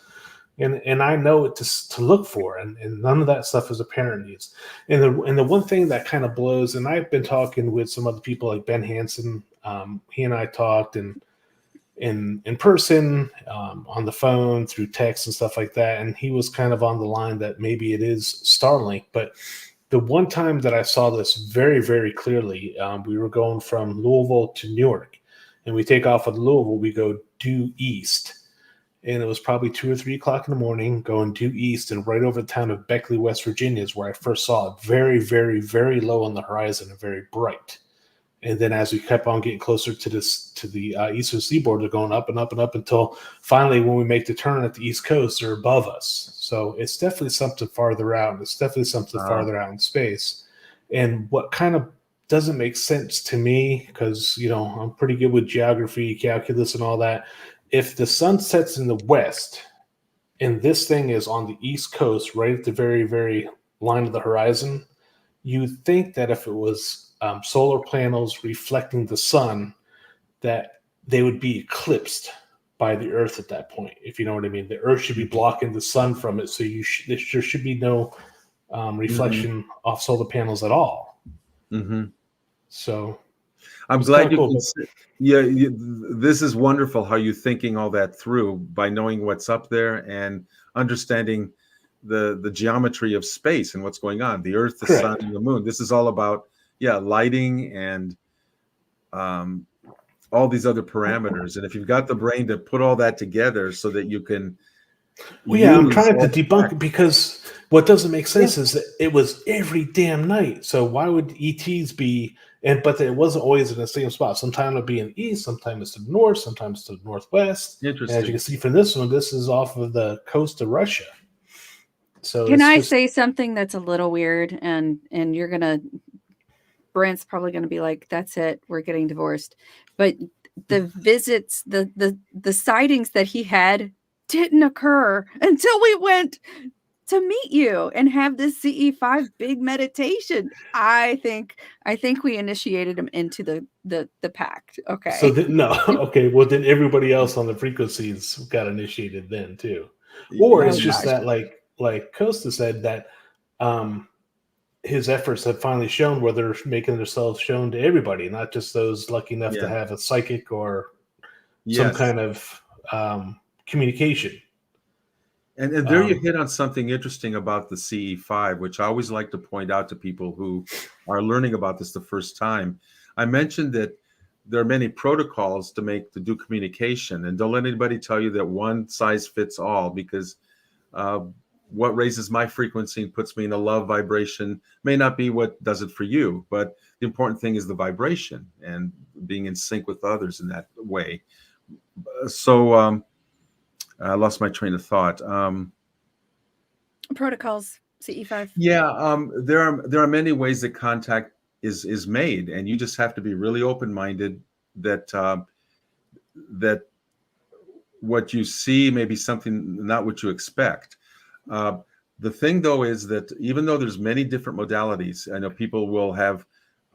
and I know what to look for, and none of that stuff is apparent. And the one thing that kind of blows, and I've been talking with some other people like Ben Hansen, he and I talked in person, on the phone, through text and stuff like that, and he was kind of on the line that maybe it is Starlink. But the one time that I saw this very, very clearly, we were going from Louisville to Newark, and we take off at Louisville, we go due east, and it was probably 2 or 3 o'clock in the morning, going due east, and right over the town of Beckley, West Virginia is where I first saw it, very, very, very low on the horizon and very bright. And then as we kept on getting closer to the eastern seaboard, they're going up and up and up until finally, when we make the turn at the East Coast, they're above us. So it's definitely something farther out. It's definitely something farther out in space. And what kind of doesn't make sense to me, because I'm pretty good with geography, calculus, and all that. If the sun sets in the west, and this thing is on the East Coast, right at the very, very line of the horizon, you'd think that if it was solar panels reflecting the sun, that they would be eclipsed by the Earth at that point, if you know what I mean. The Earth should be blocking the sun from it, so there should be no reflection off solar panels at all. Mm-hmm. So I'm glad you can see. Yeah, this is wonderful how you're thinking all that through by knowing what's up there and understanding the geometry of space and what's going on. The Earth, the sun, and the moon. This is all about lighting and all these other parameters. And if you've got the brain to put all that together so that you can Well, yeah, I'm use trying to all debunk it because what doesn't make sense Yeah. is that it was every damn night. So why would ETs be? But it wasn't always in the same spot. Sometimes it'll be in east, sometimes it's to the north, sometimes to the northwest. And as you Interesting. can see from this one, this is off of the coast of Russia. So Can it's I just say something that's a little weird, and you're gonna Brent's probably gonna be like, "That's it, we're getting divorced." But the visits, the sightings that he had didn't occur until we went to meet you and have this CE-5 big meditation. I think we initiated him into the pact. so Okay. then, no, okay. Well, then everybody else on the frequencies got initiated then too, or it's Oh just gosh. that like Costa said that um his efforts have finally shown where they're making themselves shown to everybody, not just those lucky enough to Yeah. have a psychic or some Yes. kind of communication. And there you hit on something interesting about the CE-5, which I always like to point out to people who are learning about this the first time. I mentioned that there are many protocols to do communication, and don't let anybody tell you that one size fits all, because what raises my frequency and puts me in a love vibration may not be what does it for you, but the important thing is the vibration and being in sync with others in that way. So I lost my train of thought. Protocols, CE-5. Yeah, there are many ways that contact is made, and you just have to be really open-minded that that what you see may be something not what you expect. The thing, though, is that even though there's many different modalities, I know people will have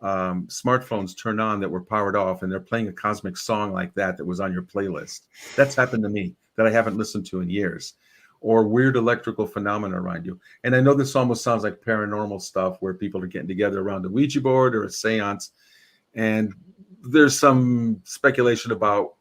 smartphones turned on that were powered off, and they're playing a cosmic song like that was on your playlist. That's happened to me that I haven't listened to in years, or weird electrical phenomena around you. And I know this almost sounds like paranormal stuff where people are getting together around a Ouija board or a seance, and there's some speculation about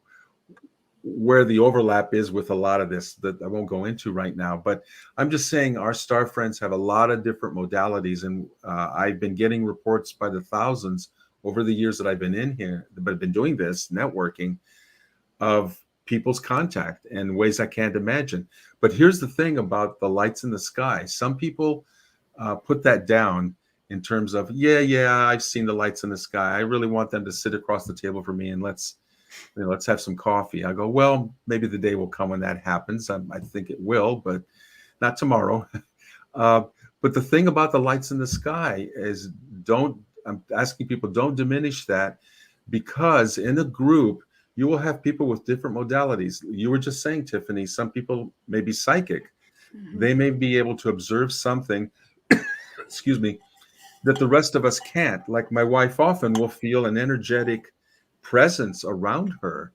where the overlap is with a lot of this that I won't go into right now. But I'm just saying our star friends have a lot of different modalities, and I've been getting reports by the thousands over the years that I've been in here, but I've been doing this networking, of people's contact in ways I can't imagine. But here's the thing about the lights in the sky. Some people put that down in terms of, yeah, I've seen the lights in the sky. I really want them to sit across the table from me and let's have some coffee. I go, well, maybe the day will come when that happens. I think it will, but not tomorrow. But the thing about the lights in the sky is I'm asking people, don't diminish that, because in a group, you will have people with different modalities. You were just saying, Tiffany, some people may be psychic. Mm-hmm. They may be able to observe something, excuse me, that the rest of us can't. Like my wife often will feel an energetic presence around her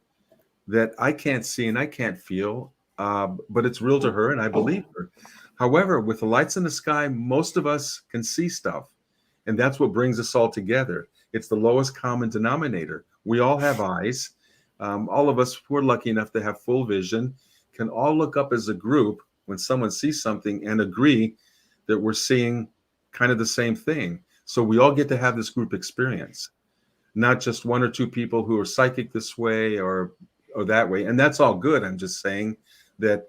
that I can't see and I can't feel, but it's real to her and I believe her. However, with the lights in the sky, most of us can see stuff, and that's what brings us all together. It's the lowest common denominator. We all have eyes. All of us who are lucky enough to have full vision can all look up as a group when someone sees something and agree that we're seeing kind of the same thing. So we all get to have this group experience, not just one or two people who are psychic this way or that way. And that's all good. I'm just saying that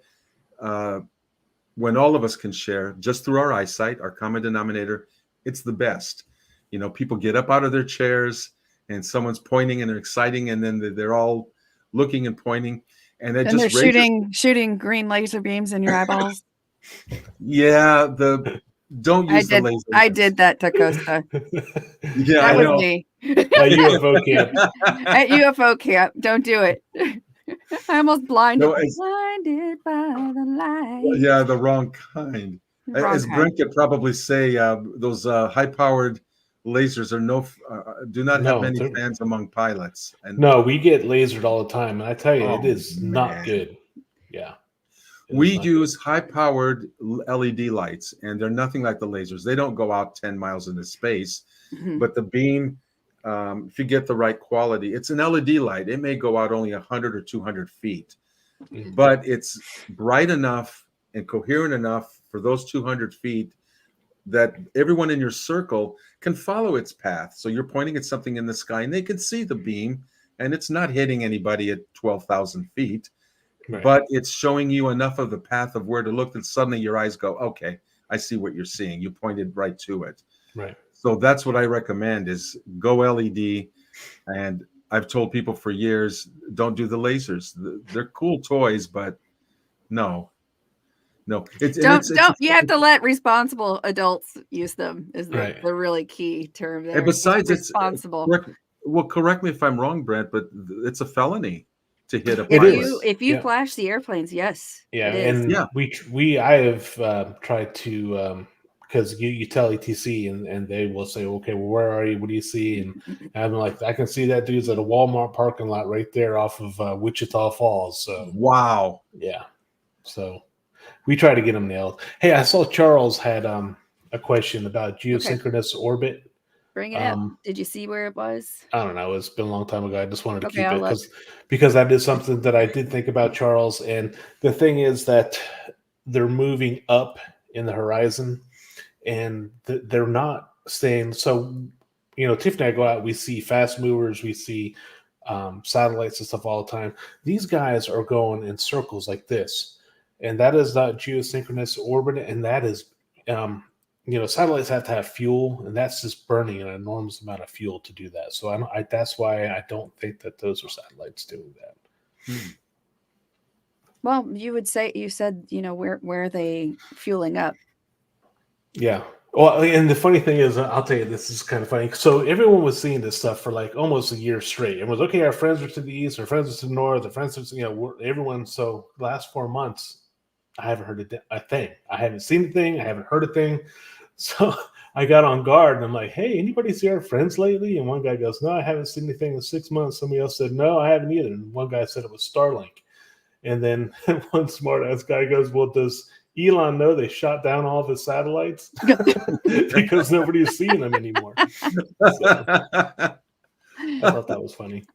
when all of us can share just through our eyesight, our common denominator, it's the best. You know, people get up out of their chairs and someone's pointing and they're exciting, and then they're all looking and pointing, and it And just they're shooting green laser beams in your eyeballs. Yeah, don't use the laser. I did that to Costa. Yeah, That I was know. me. At UFO camp. At UFO camp. Don't do it. I almost blinded No, blinded by the light. yeah, the wrong kind. Wrong As kind. Brent could probably say, those high-powered lasers do not have No, many they're- fans among pilots. And No, we get lasered all the time, and I tell you, it Oh, is not man. good. Yeah. It we is not use high-powered LED lights, and they're nothing like the lasers. They don't go out 10 miles into space, Mhm. but the beam, if you get the right quality, it's an LED light. It may go out only 100 or 200 feet, good. but it's bright enough and coherent enough for those 200 feet that everyone in your circle can follow its path. So you're pointing at something in the sky and they can see the beam, and it's not hitting anybody at 12,000 feet. Right. but it's showing you enough of the path of where to look that suddenly your eyes go, okay, I see what you're seeing. You pointed right to it. Right. So that's what I recommend is go LED. And I've told people for years, don't do the lasers. They're cool toys, but no. It's Don't you have to let responsible adults use them is Right. the really key term there. and besides it's responsible. correct me if I'm wrong, Brent, but it's a felony to hit a It pilot. is. If you Yeah. flash the airplanes, yes. Yeah, it is. and Yeah. I have tried to because you tell ETC and they will say, okay, well, where are you? What do you see? And I'm like, I can see that dude's at a Walmart parking lot right there off of Wichita Falls. So Wow. yeah, so we try to get them nailed. Hey, I saw Charles had a question about geosynchronous orbit. Bring it up. Did you see where it was? I don't know. It's been a long time ago. I just wanted to Okay, keep I'll it look. because that is something that I did think about, Charles. And the thing is that they're moving up in the horizon, and they're not staying. So, Tiffany and I go out. We see fast movers. We see satellites and stuff all the time. These guys are going in circles like this, and that is not geosynchronous orbit, and that is. Satellites have to have fuel, and that's just burning an enormous amount of fuel to do that. So that's why I don't think that those are satellites doing that. Well, you said, where are they fueling up? Yeah. Well, and the funny thing is, I'll tell you, this is kind of funny. So everyone was seeing this stuff for like almost a year straight. It was okay. Our friends are to the east, our friends are to the north, our friends are, everyone. So the last 4 months, I haven't heard a thing. I haven't seen a thing. I haven't heard a thing. So I got on guard and I'm like, hey, anybody see our friends lately? And one guy goes, no, I haven't seen anything in 6 months. Somebody else said, no, I haven't either. And one guy said it was Starlink. And then one smart ass guy goes, well, does Elon know they shot down all of his satellites? Because nobody's seeing them anymore. So, I thought that was funny.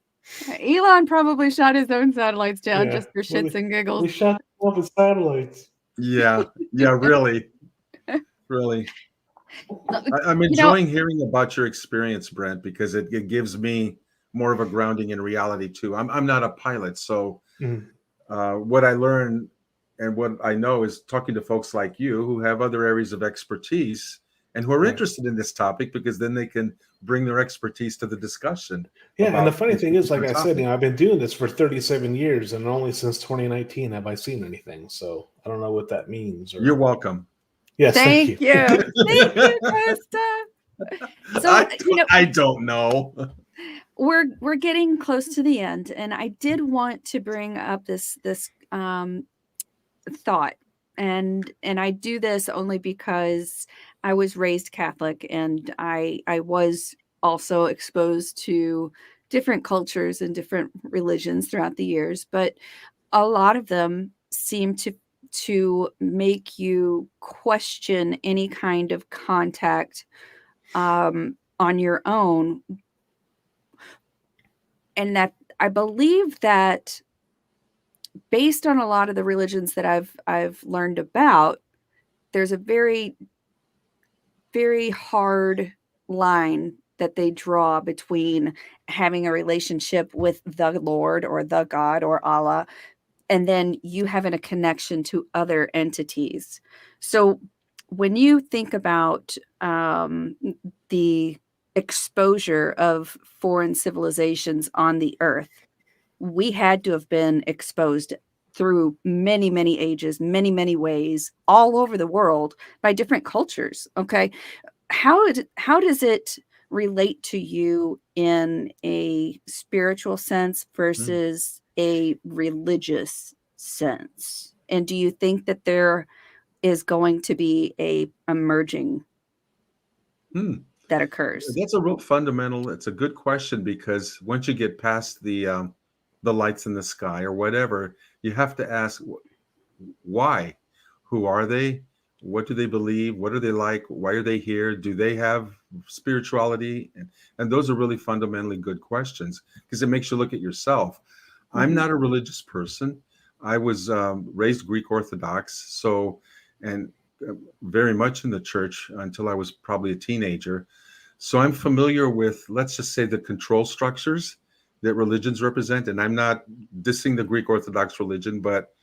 Elon probably shot his own satellites down just for shits and giggles. They shot all his satellites. Yeah, really. I'm enjoying hearing about your experience, Brent, because it gives me more of a grounding in reality too. I'm not a pilot, so what I learn and what I know is talking to folks like you who have other areas of expertise and who are interested in this topic, because then they can bring their expertise to the discussion. Yeah, and the funny thing is, like I said, topic. I've been doing this for 37 years, and only since 2019 have I seen anything. So I don't know what that means. You're welcome. Yes, thank you. Thank you, Kosta. So I don't know. We're getting close to the end, and I did want to bring up this thought, and I do this only because I was raised Catholic, and I was also exposed to different cultures and different religions throughout the years, but a lot of them seem to make you question any kind of contact on your own. And that I believe that based on a lot of the religions that I've learned about, there's a very, very hard line that they draw between having a relationship with the Lord or the God or Allah, and then you having a connection to other entities. So when you think about the exposure of foreign civilizations on the earth, we had to have been exposed through many, many ages, many, many ways, all over the world by different cultures. Okay. How does it relate to you in a spiritual sense versus a religious sense? And do you think that there is going to be a merging that occurs? That's a real fundamental. It's a good question, because once you get past the lights in the sky or whatever, you have to ask why. Who are they? What do they believe? What are they like? Why are they here? Do they have spirituality? And those are really fundamentally good questions, because it makes you look at yourself. I'm not a religious person. I was raised Greek Orthodox, and very much in the church until I was probably a teenager. So I'm familiar with, let's just say, the control structures that religions represent, and I'm not dissing the Greek Orthodox religion, but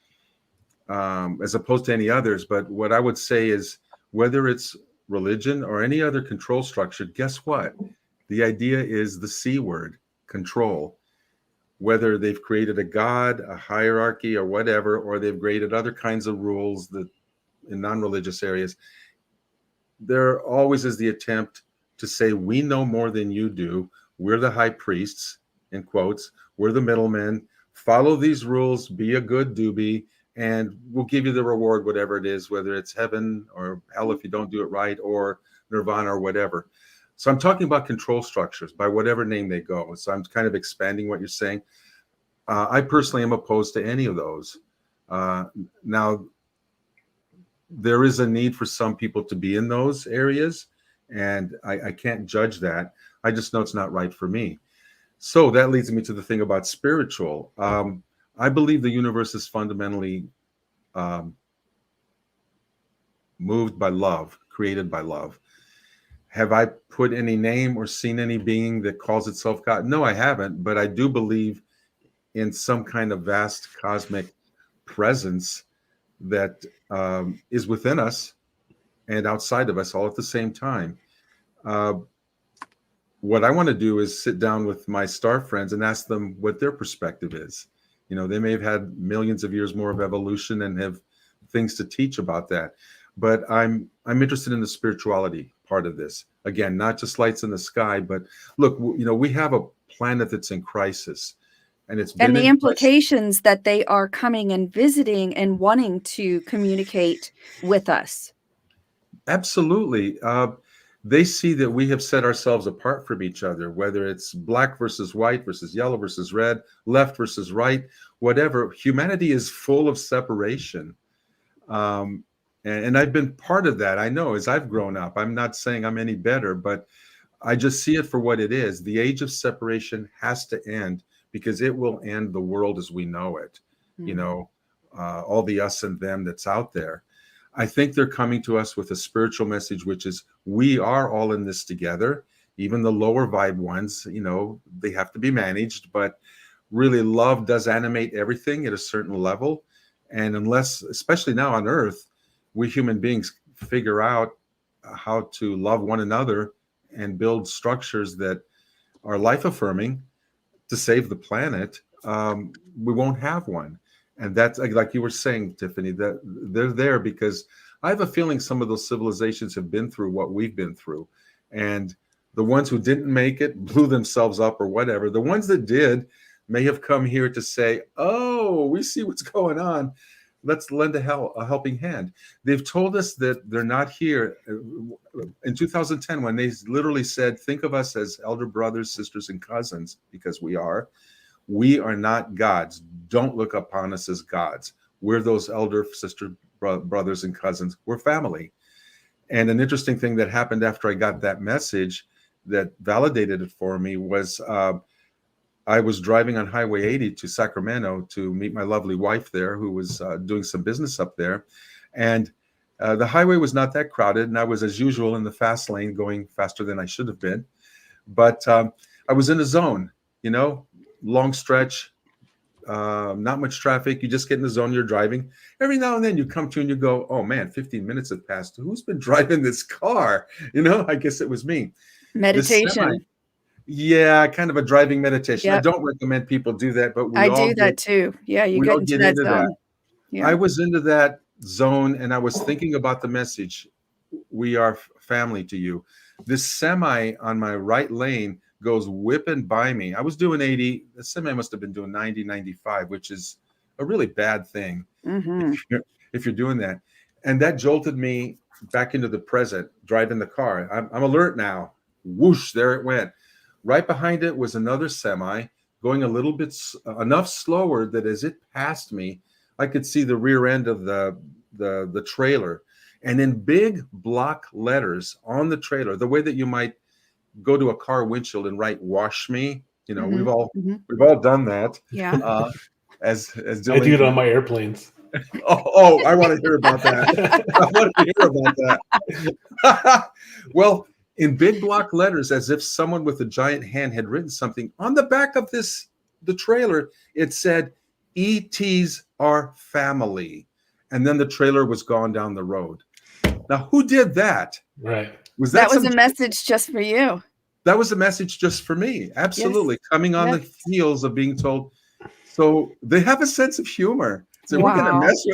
as opposed to any others. But what I would say is, whether it's religion or any other control structure, guess what? The idea is the C word, control. Whether they've created a god, a hierarchy, or whatever, or they've created other kinds of rules that in non-religious areas, there always is the attempt to say, we know more than you do. We're the high priests, in quotes. We're the middlemen. Follow these rules, be a good doobie, and we'll give you the reward, whatever it is, whether it's heaven or hell if you don't do it right, or nirvana or whatever. So I'm talking about control structures by whatever name they go. So I'm kind of expanding what you're saying. I personally am opposed to any of those. Now, there is a need for some people to be in those areas, and I can't judge that. I just know it's not right for me. So that leads me to the thing about spiritual. I believe the universe is fundamentally moved by love, created by love. Have I put any name or seen any being that calls itself God? No, I haven't, but I do believe in some kind of vast cosmic presence that is within us and outside of us all at the same time. What I want to do is sit down with my star friends and ask them what their perspective is. You know, they may have had millions of years more of evolution and have things to teach about that. But I'm interested in the spirituality part of this. Again, not just lights in the sky, but look, you know, we have a planet that's in crisis. And it's been And the implications that they are coming and visiting and wanting to communicate with us. Absolutely. They see that we have set ourselves apart from each other, whether it's black versus white versus yellow versus red, left versus right, whatever. Humanity is full of separation. And I've been part of that. I know as I've grown up, I'm not saying I'm any better, but I just see it for what it is. The age of separation has to end, because it will end the world as we know it. You know, all the us and them that's out there. I think they're coming to us with a spiritual message, which is we are all in this together. Even the lower vibe ones, you know, they have to be managed, but really love does animate everything at a certain level. And unless, especially now on Earth, we human beings figure out how to love one another and build structures that are life affirming to save the planet, we won't have one. And that's like you were saying, Tiffany, that they're there because I have a feeling some of those civilizations have been through what we've been through. And the ones who didn't make it blew themselves up or whatever. The ones that did may have come here to say, oh, we see what's going on. Let's lend a helping hand. They've told us that they're not here. In 2010, when they literally said, think of us as elder brothers, sisters, and cousins, because we are not gods. Don't look upon us as gods. We're those elder sister brothers and cousins. We're family. And an interesting thing that happened after I got that message that validated it for me was I was driving on Highway 80 to Sacramento to meet my lovely wife there, who was doing some business up there. And the highway was not that crowded, and I was, as usual, in the fast lane going faster than I should have been. But I was in a zone, you know, long stretch, not much traffic. You just get in the zone, you're driving. Every now and then you come to and you go, oh man, 15 minutes have passed. Who's been driving this car? You know, I guess it was me. Meditation. Yeah, kind of a driving meditation. Yep. I don't recommend people do that, but I do that too. Yeah, you get into that zone. Yeah. I was into that zone and I was thinking about the message. We are family to you. This semi on my right lane goes whipping by me. I was doing 80. The semi must have been doing 90, 95, which is a really bad thing if you're doing that. And that jolted me back into the present, driving the car. I'm alert now. Whoosh, there it went. Right behind it was another semi going a little bit enough slower that as it passed me, I could see the rear end of the trailer. And in big block letters on the trailer, the way that you might go to a car windshield and write "wash me," you know, we've all done that. Yeah. As I do it on my airplanes. I want to hear about that. I want to hear about that. Well, in big block letters, as if someone with a giant hand had written something on the back of the trailer. It said, ETs are family. And then the trailer was gone down the road. Now, who did that? Right. Was That that was some a message just for you. That was a message just for me. Absolutely. Yes. Coming on Yes. the heels of being told. So they have a sense of humor. So Wow.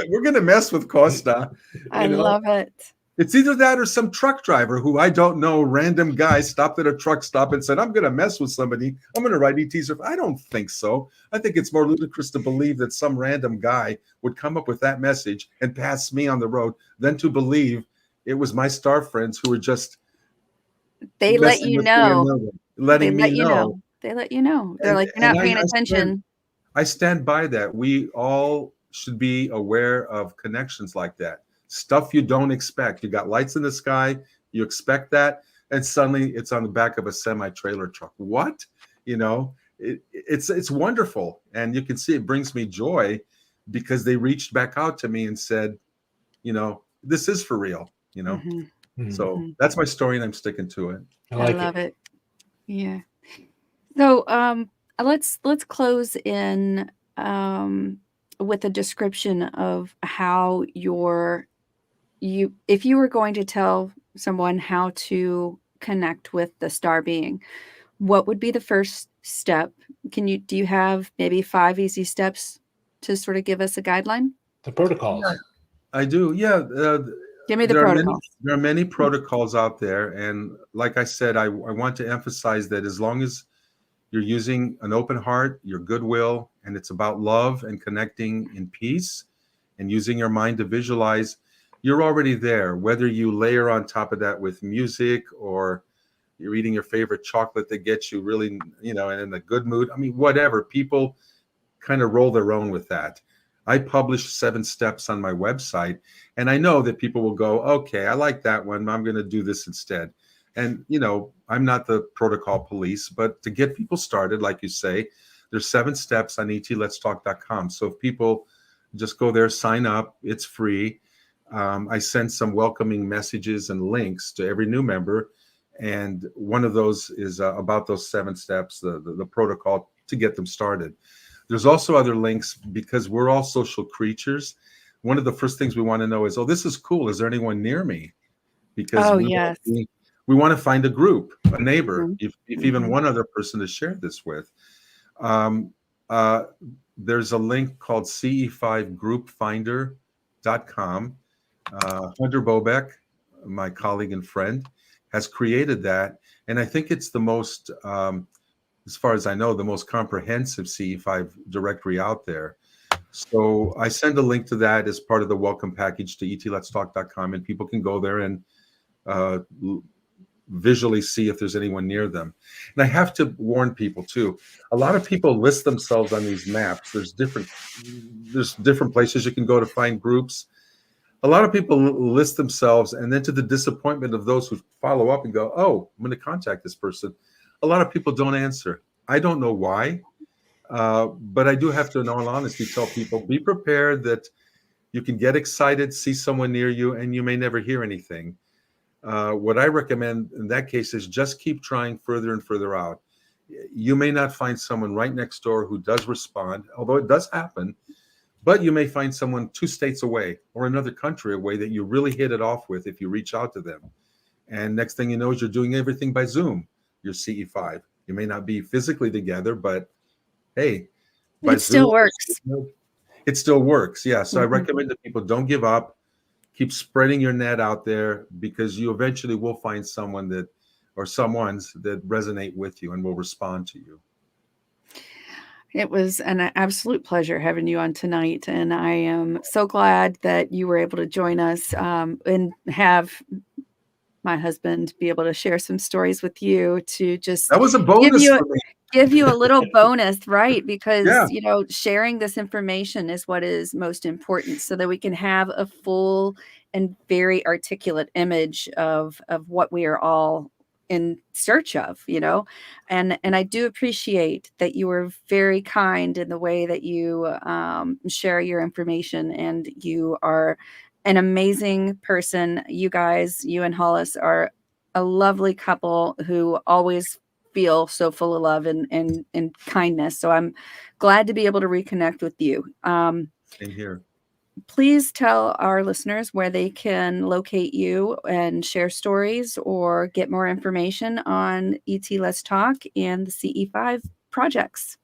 we're gonna mess with Kosta. I love it. It's either that or some truck driver who I don't know, random guy stopped at a truck stop and said, I'm going to mess with somebody. I'm going to write ETs. I don't think so. I think it's more ludicrous to believe that some random guy would come up with that message and pass me on the road than to believe it was my star friends who were just They let messing you with me know. and letting me know. They let you know. They're And- like, you're not and paying attention. I stand by that. We all should be aware of connections like that. Stuff you don't expect. You got lights in the sky, you expect that, and suddenly it's on the back of a semi-trailer truck. What? It's wonderful. And you can see it brings me joy because they reached back out to me and said, this is for real, Mhm. So Mhm. that's my story and I'm sticking to it. I love it. Yeah. So let's close in with a description of how if you were going to tell someone how to connect with the star being, what would be the first step? Do you have maybe 5 easy steps to sort of give us a guideline? The protocols. Yeah, I do. Yeah. Give me the There protocols. are many protocols out there. And like I said, I want to emphasize that as long as you're using an open heart, your goodwill, and it's about love and connecting in peace and using your mind to visualize, you're already there. Whether you layer on top of that with music or you're eating your favorite chocolate that gets you really, in a good mood. I mean, whatever. People kind of roll their own with that. I publish 7 steps on my website, and I know that people will go, okay, I like that one. I'm going to do this instead. And, I'm not the protocol police, but to get people started, like you say, there's 7 steps on etletstalk.com. So if people just go there, sign up, it's free. I send some welcoming messages and links to every new member. And one of those is about those 7 steps, the protocol to get them started. There's also other links because we're all social creatures. One of the first things we want to know is, this is cool. Is there anyone near me? Because Yes. we want to find a group, a neighbor, Mhm. if even one other person to share this with. There's a link called CE-5 groupfinder.com. Hunter Bobek, my colleague and friend, has created that. And I think it's the most, as far as I know, the most comprehensive CE-5 directory out there. So I send a link to that as part of the welcome package to etletstalk.com, and people can go there and visually see if there's anyone near them. And I have to warn people too. A lot of people list themselves on these maps. There's different places you can go to find groups. A lot of people list themselves, and then to the disappointment of those who follow up and go, I'm going to contact this person. A lot of people don't answer. I don't know why, but I do have to, in all honesty, tell people, be prepared that you can get excited, see someone near you, and you may never hear anything. What I recommend in that case is just keep trying further and further out. You may not find someone right next door who does respond, although it does happen, but you may find someone 2 states away or another country away that you really hit it off with if you reach out to them. And next thing you know is you're doing everything by Zoom, your CE-5. You may not be physically together, but hey, by It still Zoom, works. it still works. Yeah. So I Mhm. recommend that people don't give up. Keep spreading your net out there because you eventually will find someone or someones that resonate with you and will respond to you. It was an absolute pleasure having you on tonight, and I am so glad that you were able to join us and have my husband be able to share some stories with you to just That was a bonus for me. give you a little bonus, right? Because, Yeah. Sharing this information is what is most important so that we can have a full and very articulate image of what we are all in search of, and I do appreciate that you were very kind in the way that you share your information, and you are an amazing person. You guys, you and Hollis are a lovely couple who always feel so full of love and kindness. So I'm glad to be able to reconnect with you. In here. Please tell our listeners where they can locate you and share stories or get more information on ET Let's Talk and the CE-5 projects.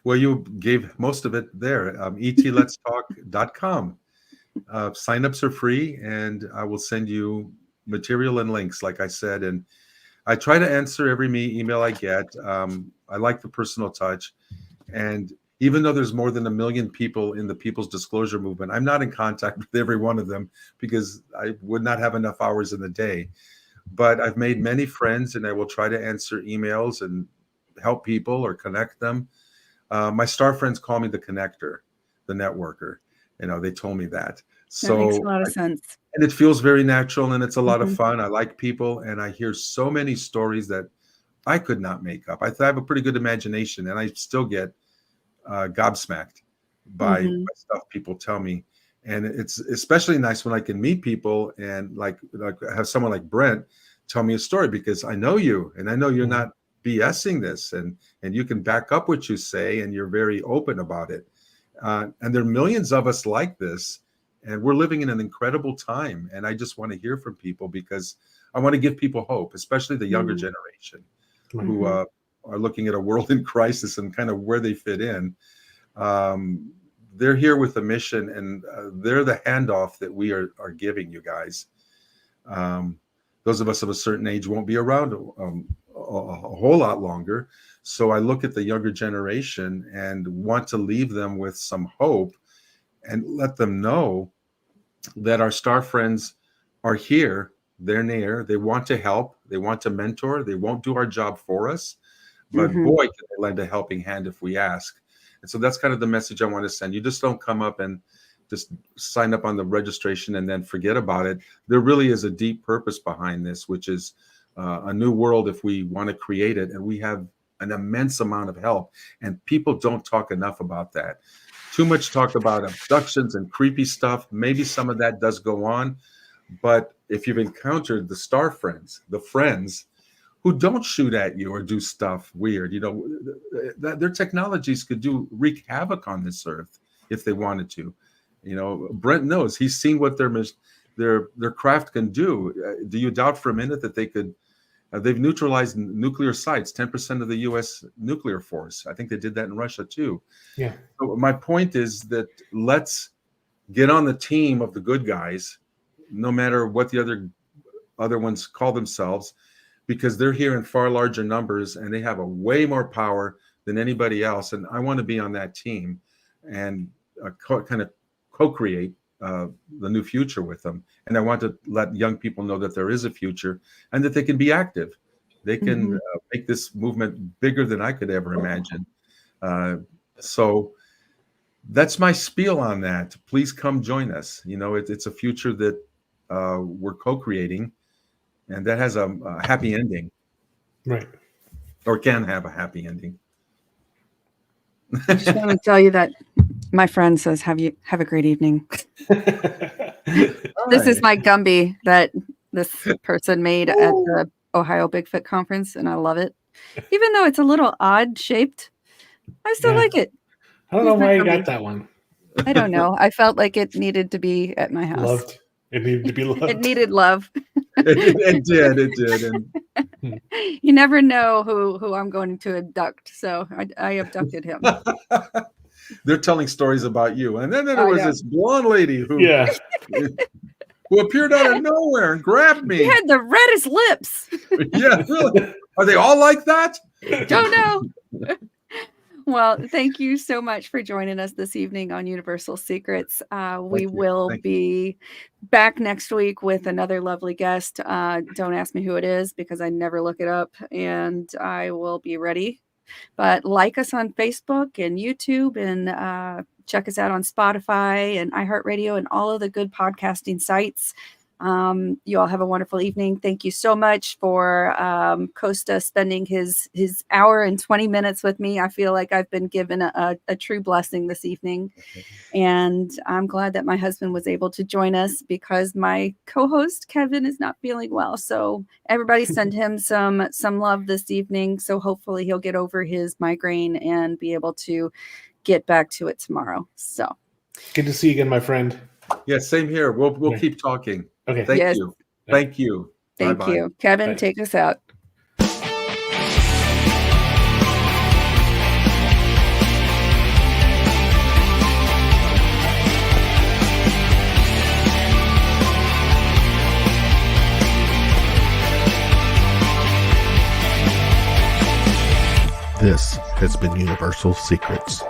Well, you gave most of it there. etletstalk.com. Signups are free, and I will send you material and links, like I said. And I try to answer every email I get. I like the personal touch. And even though there's more than 1 million people in the People's Disclosure Movement, I'm not in contact with every one of them because I would not have enough hours in the day. But I've made many friends, and I will try to answer emails and help people or connect them. My star friends call me the connector, the networker. They told me that. That makes a lot of sense. And it feels very natural, and it's a lot of fun. I like people, and I hear so many stories that I could not make up. I have a pretty good imagination, and I still get gobsmacked by stuff people tell me. And it's especially nice when I can meet people and like have someone like Brent tell me a story, because I know you, and I know you're not BSing this, and you can back up what you say, and you're very open about it. And there are millions of us like this, and we're living in an incredible time. And I just want to hear from people, because I want to give people hope, especially the younger generation who are looking at a world in crisis and kind of where they fit in. They're here with a mission, and they're the handoff that we are giving you guys. Those of us of a certain age won't be around a whole lot longer. So I look at the younger generation and want to leave them with some hope and let them know that our star friends are here. They're near. They want to help. They want to mentor. They won't do our job for us, but boy, can they lend a helping hand if we ask. And so that's kind of the message I want to send. You just don't come up and just sign up on the registration and then forget about it. There really is a deep purpose behind this, which is a new world if we want to create it. And we have an immense amount of help. And people don't talk enough about that. Too much talk about abductions and creepy stuff. Maybe some of that does go on. But if you've encountered the star friends, the friends who don't shoot at you or do stuff weird, their technologies could wreak havoc on this earth if they wanted to. Brent knows. He's seen what their craft can do. Do you doubt for a minute that they could? They've neutralized nuclear sites, 10% of the U.S. nuclear force. I think they did that in Russia too. Yeah. So my point is that let's get on the team of the good guys, no matter what the other ones call themselves, because they're here in far larger numbers and they have a way more power than anybody else. And I want to be on that team and kind of co-create the new future with them. And I want to let young people know that there is a future and that they can be active. They can make this movement bigger than I could ever imagine. So that's my spiel on that. Please come join us. It's a future that we're co-creating, and that has a happy ending. Right. Or can have a happy ending. I just want to tell you that my friend says, have a great evening. This is my Gumby that this person made at the Ohio Bigfoot conference, and I love it. Even though it's a little odd shaped, I still like it. I don't know why you got that one. I don't know. I felt like it needed to be at my house. Loved. It needed to be loved. It needed love. It did. And you never know who I'm going to abduct. So I abducted him. They're telling stories about you. And then there was this blonde lady who appeared out of nowhere and grabbed me. He had the reddest lips. Yeah, really. Are they all like that? Don't know. Well, thank you so much for joining us this evening on Universal Secrets. We will be back next week with another lovely guest. Don't ask me who it is because I never look it up, and I will be ready. But like us on Facebook and YouTube, and check us out on Spotify and iHeartRadio and all of the good podcasting sites. You all have a wonderful evening. Thank you so much for Kosta spending his hour and 20 minutes with me. I feel like I've been given a true blessing this evening. And I'm glad that my husband was able to join us because my co-host Kevin is not feeling well. So everybody send him some love this evening. So hopefully he'll get over his migraine and be able to get back to it tomorrow. So Good to see you again, my friend. Yeah, same here. We'll keep talking. Okay. Thank Yes. you. Thank you. thank Bye-bye. you. Kevin, Bye. take us out. This has been Universal Secrets.